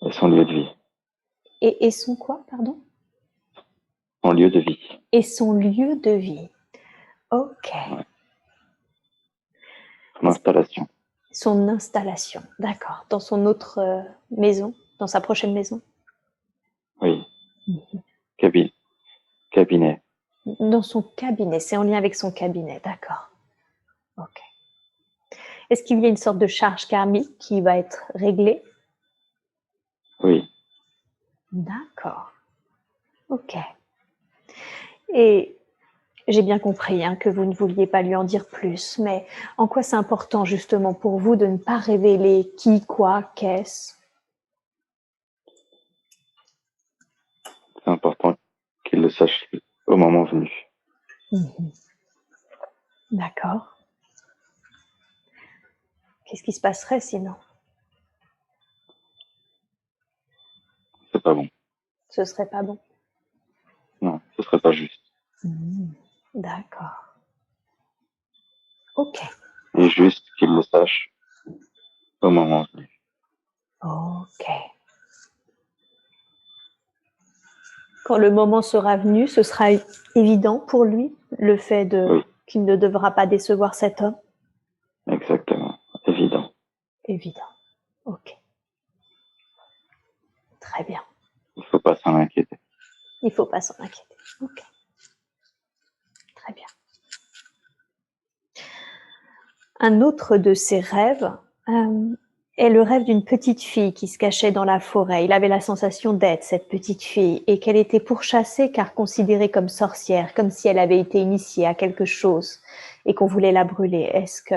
Speaker 2: Et son lieu de vie.
Speaker 1: Et son quoi, pardon?
Speaker 2: Son lieu de vie.
Speaker 1: Et son lieu de vie. Ok.
Speaker 2: Ouais. Son installation.
Speaker 1: Son installation, d'accord. Dans son autre maison, dans sa prochaine maison?
Speaker 2: Oui. Cabinet.
Speaker 1: Dans son cabinet, c'est en lien avec son cabinet, d'accord. Ok. Est-ce qu'il y a une sorte de charge karmique qui va être réglée?
Speaker 2: Oui.
Speaker 1: D'accord. Ok. Et j'ai bien compris que vous ne vouliez pas lui en dire plus, mais en quoi c'est important justement pour vous de ne pas révéler qui, quoi, qu'est-ce?
Speaker 2: C'est important qu'il le sache au moment venu.
Speaker 1: D'accord. Qu'est-ce qui se passerait sinon?
Speaker 2: C'est pas bon.
Speaker 1: Ce serait pas bon.
Speaker 2: Non, ce serait pas juste.
Speaker 1: D'accord. Ok.
Speaker 2: Et juste qu'il le sache au moment venu.
Speaker 1: Ok. Quand le moment sera venu, ce sera évident pour lui, le fait
Speaker 2: Oui.
Speaker 1: qu'il ne devra pas décevoir cet homme?
Speaker 2: Exactement. Évident.
Speaker 1: Évident. Ok. Très bien.
Speaker 2: Il faut pas s'en inquiéter.
Speaker 1: Il ne faut pas s'en inquiéter. Ok. Très bien. Un autre de ses rêves est le rêve d'une petite fille qui se cachait dans la forêt. Il avait la sensation d'être cette petite fille et qu'elle était pourchassée car considérée comme sorcière, comme si elle avait été initiée à quelque chose et qu'on voulait la brûler. Est-ce que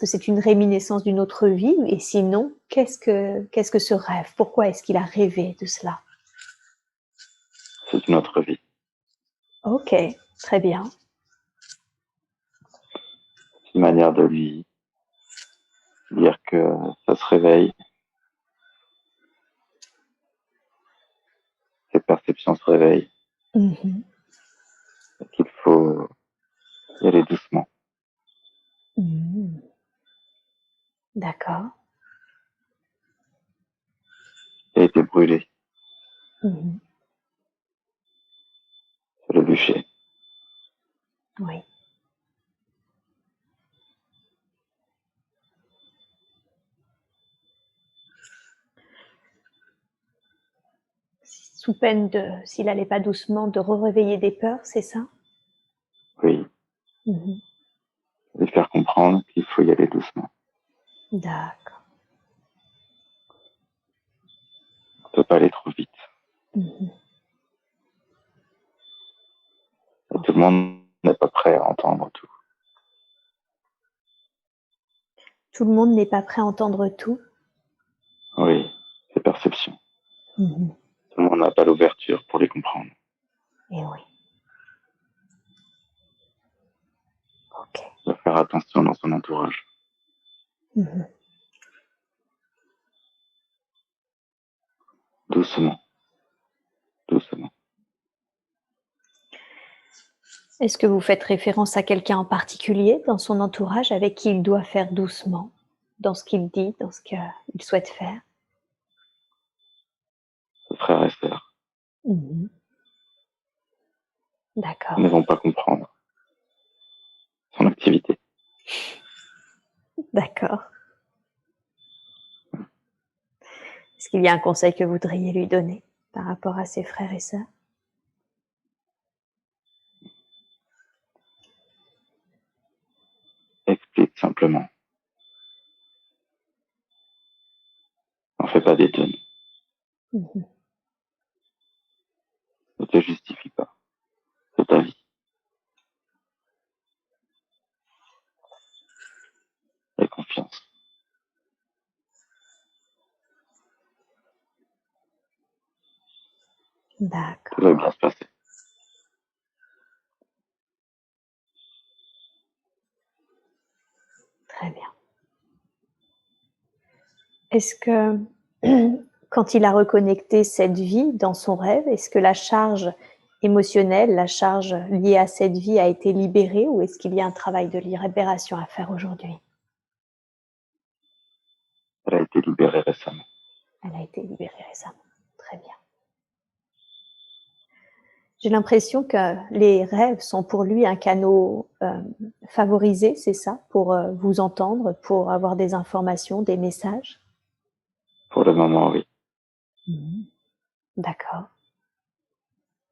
Speaker 1: c'est une réminiscence d'une autre vie? Et sinon, qu'est-ce que ce rêve? Pourquoi est-ce qu'il a rêvé de cela?
Speaker 2: C'est une autre vie.
Speaker 1: Ok, très bien.
Speaker 2: C'est une manière de lui dire que ça se réveille. Ses perceptions se réveillent.
Speaker 1: Mhm.
Speaker 2: Et qu'il faut y aller doucement.
Speaker 1: Mhm. D'accord.
Speaker 2: Il a été brûlé.
Speaker 1: Mhm.
Speaker 2: C'est le bûcher.
Speaker 1: Oui. Sous peine s'il n'allait pas doucement, de réveiller des peurs, c'est ça?
Speaker 2: Oui. Et faire comprendre qu'il faut y aller doucement.
Speaker 1: D'accord.
Speaker 2: On peut pas aller trop vite. Et tout le monde n'est pas prêt à entendre tout.
Speaker 1: Tout le monde n'est pas prêt à entendre tout?
Speaker 2: Oui, ces perceptions. Tout le monde n'a pas l'ouverture pour les comprendre.
Speaker 1: Eh oui. Ok.
Speaker 2: Il doit faire attention dans son entourage. Doucement. Doucement.
Speaker 1: Est-ce que vous faites référence à quelqu'un en particulier dans son entourage avec qui il doit faire doucement dans ce qu'il dit, dans ce qu'il souhaite faire?
Speaker 2: Ses frères et sœurs
Speaker 1: D'accord.
Speaker 2: ne vont pas comprendre son activité.
Speaker 1: D'accord. Est-ce qu'il y a un conseil que vous voudriez lui donner par rapport à ses frères et sœurs?
Speaker 2: Explique simplement. N'en fais pas des tonnes. Ne te justifie pas. C'est ta vie. Aie confiance.
Speaker 1: D'accord.
Speaker 2: Tout va bien se passer.
Speaker 1: Très bien. Est-ce que quand il a reconnecté cette vie dans son rêve, est-ce que la charge émotionnelle, la charge liée à cette vie a été libérée ou est-ce qu'il y a un travail de libération à faire aujourd'hui?
Speaker 2: Elle a été libérée récemment.
Speaker 1: Elle a été libérée récemment. Très bien. J'ai l'impression que les rêves sont pour lui un canal favorisé, c'est ça? Pour vous entendre, pour avoir des informations, des messages?
Speaker 2: Pour le moment, oui.
Speaker 1: D'accord.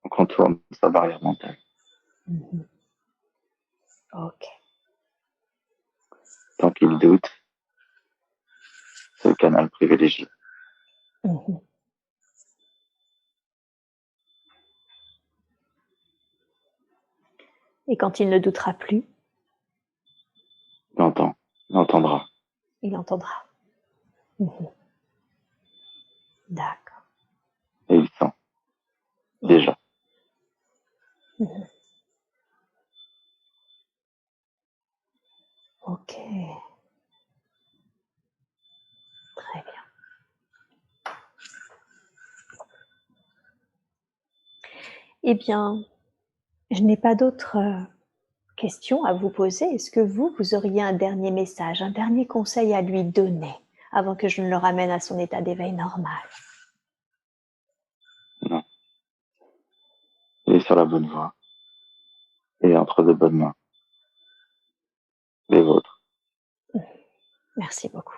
Speaker 2: On contourne sa barrière mentale.
Speaker 1: Ok.
Speaker 2: Tant qu'il doute, c'est le canal privilégié.
Speaker 1: Et quand il ne doutera plus,
Speaker 2: Il entend, il entendra.
Speaker 1: il entendra. D'accord.
Speaker 2: Et il sent. Déjà.
Speaker 1: Ok. Très bien. Eh bien, je n'ai pas d'autres questions à vous poser. Est-ce que vous auriez un dernier message, un dernier conseil à lui donner avant que je ne le ramène à son état d'éveil normal?
Speaker 2: Non. Il est sur la bonne voie. Et entre de bonnes mains. Les vôtres.
Speaker 1: Merci beaucoup.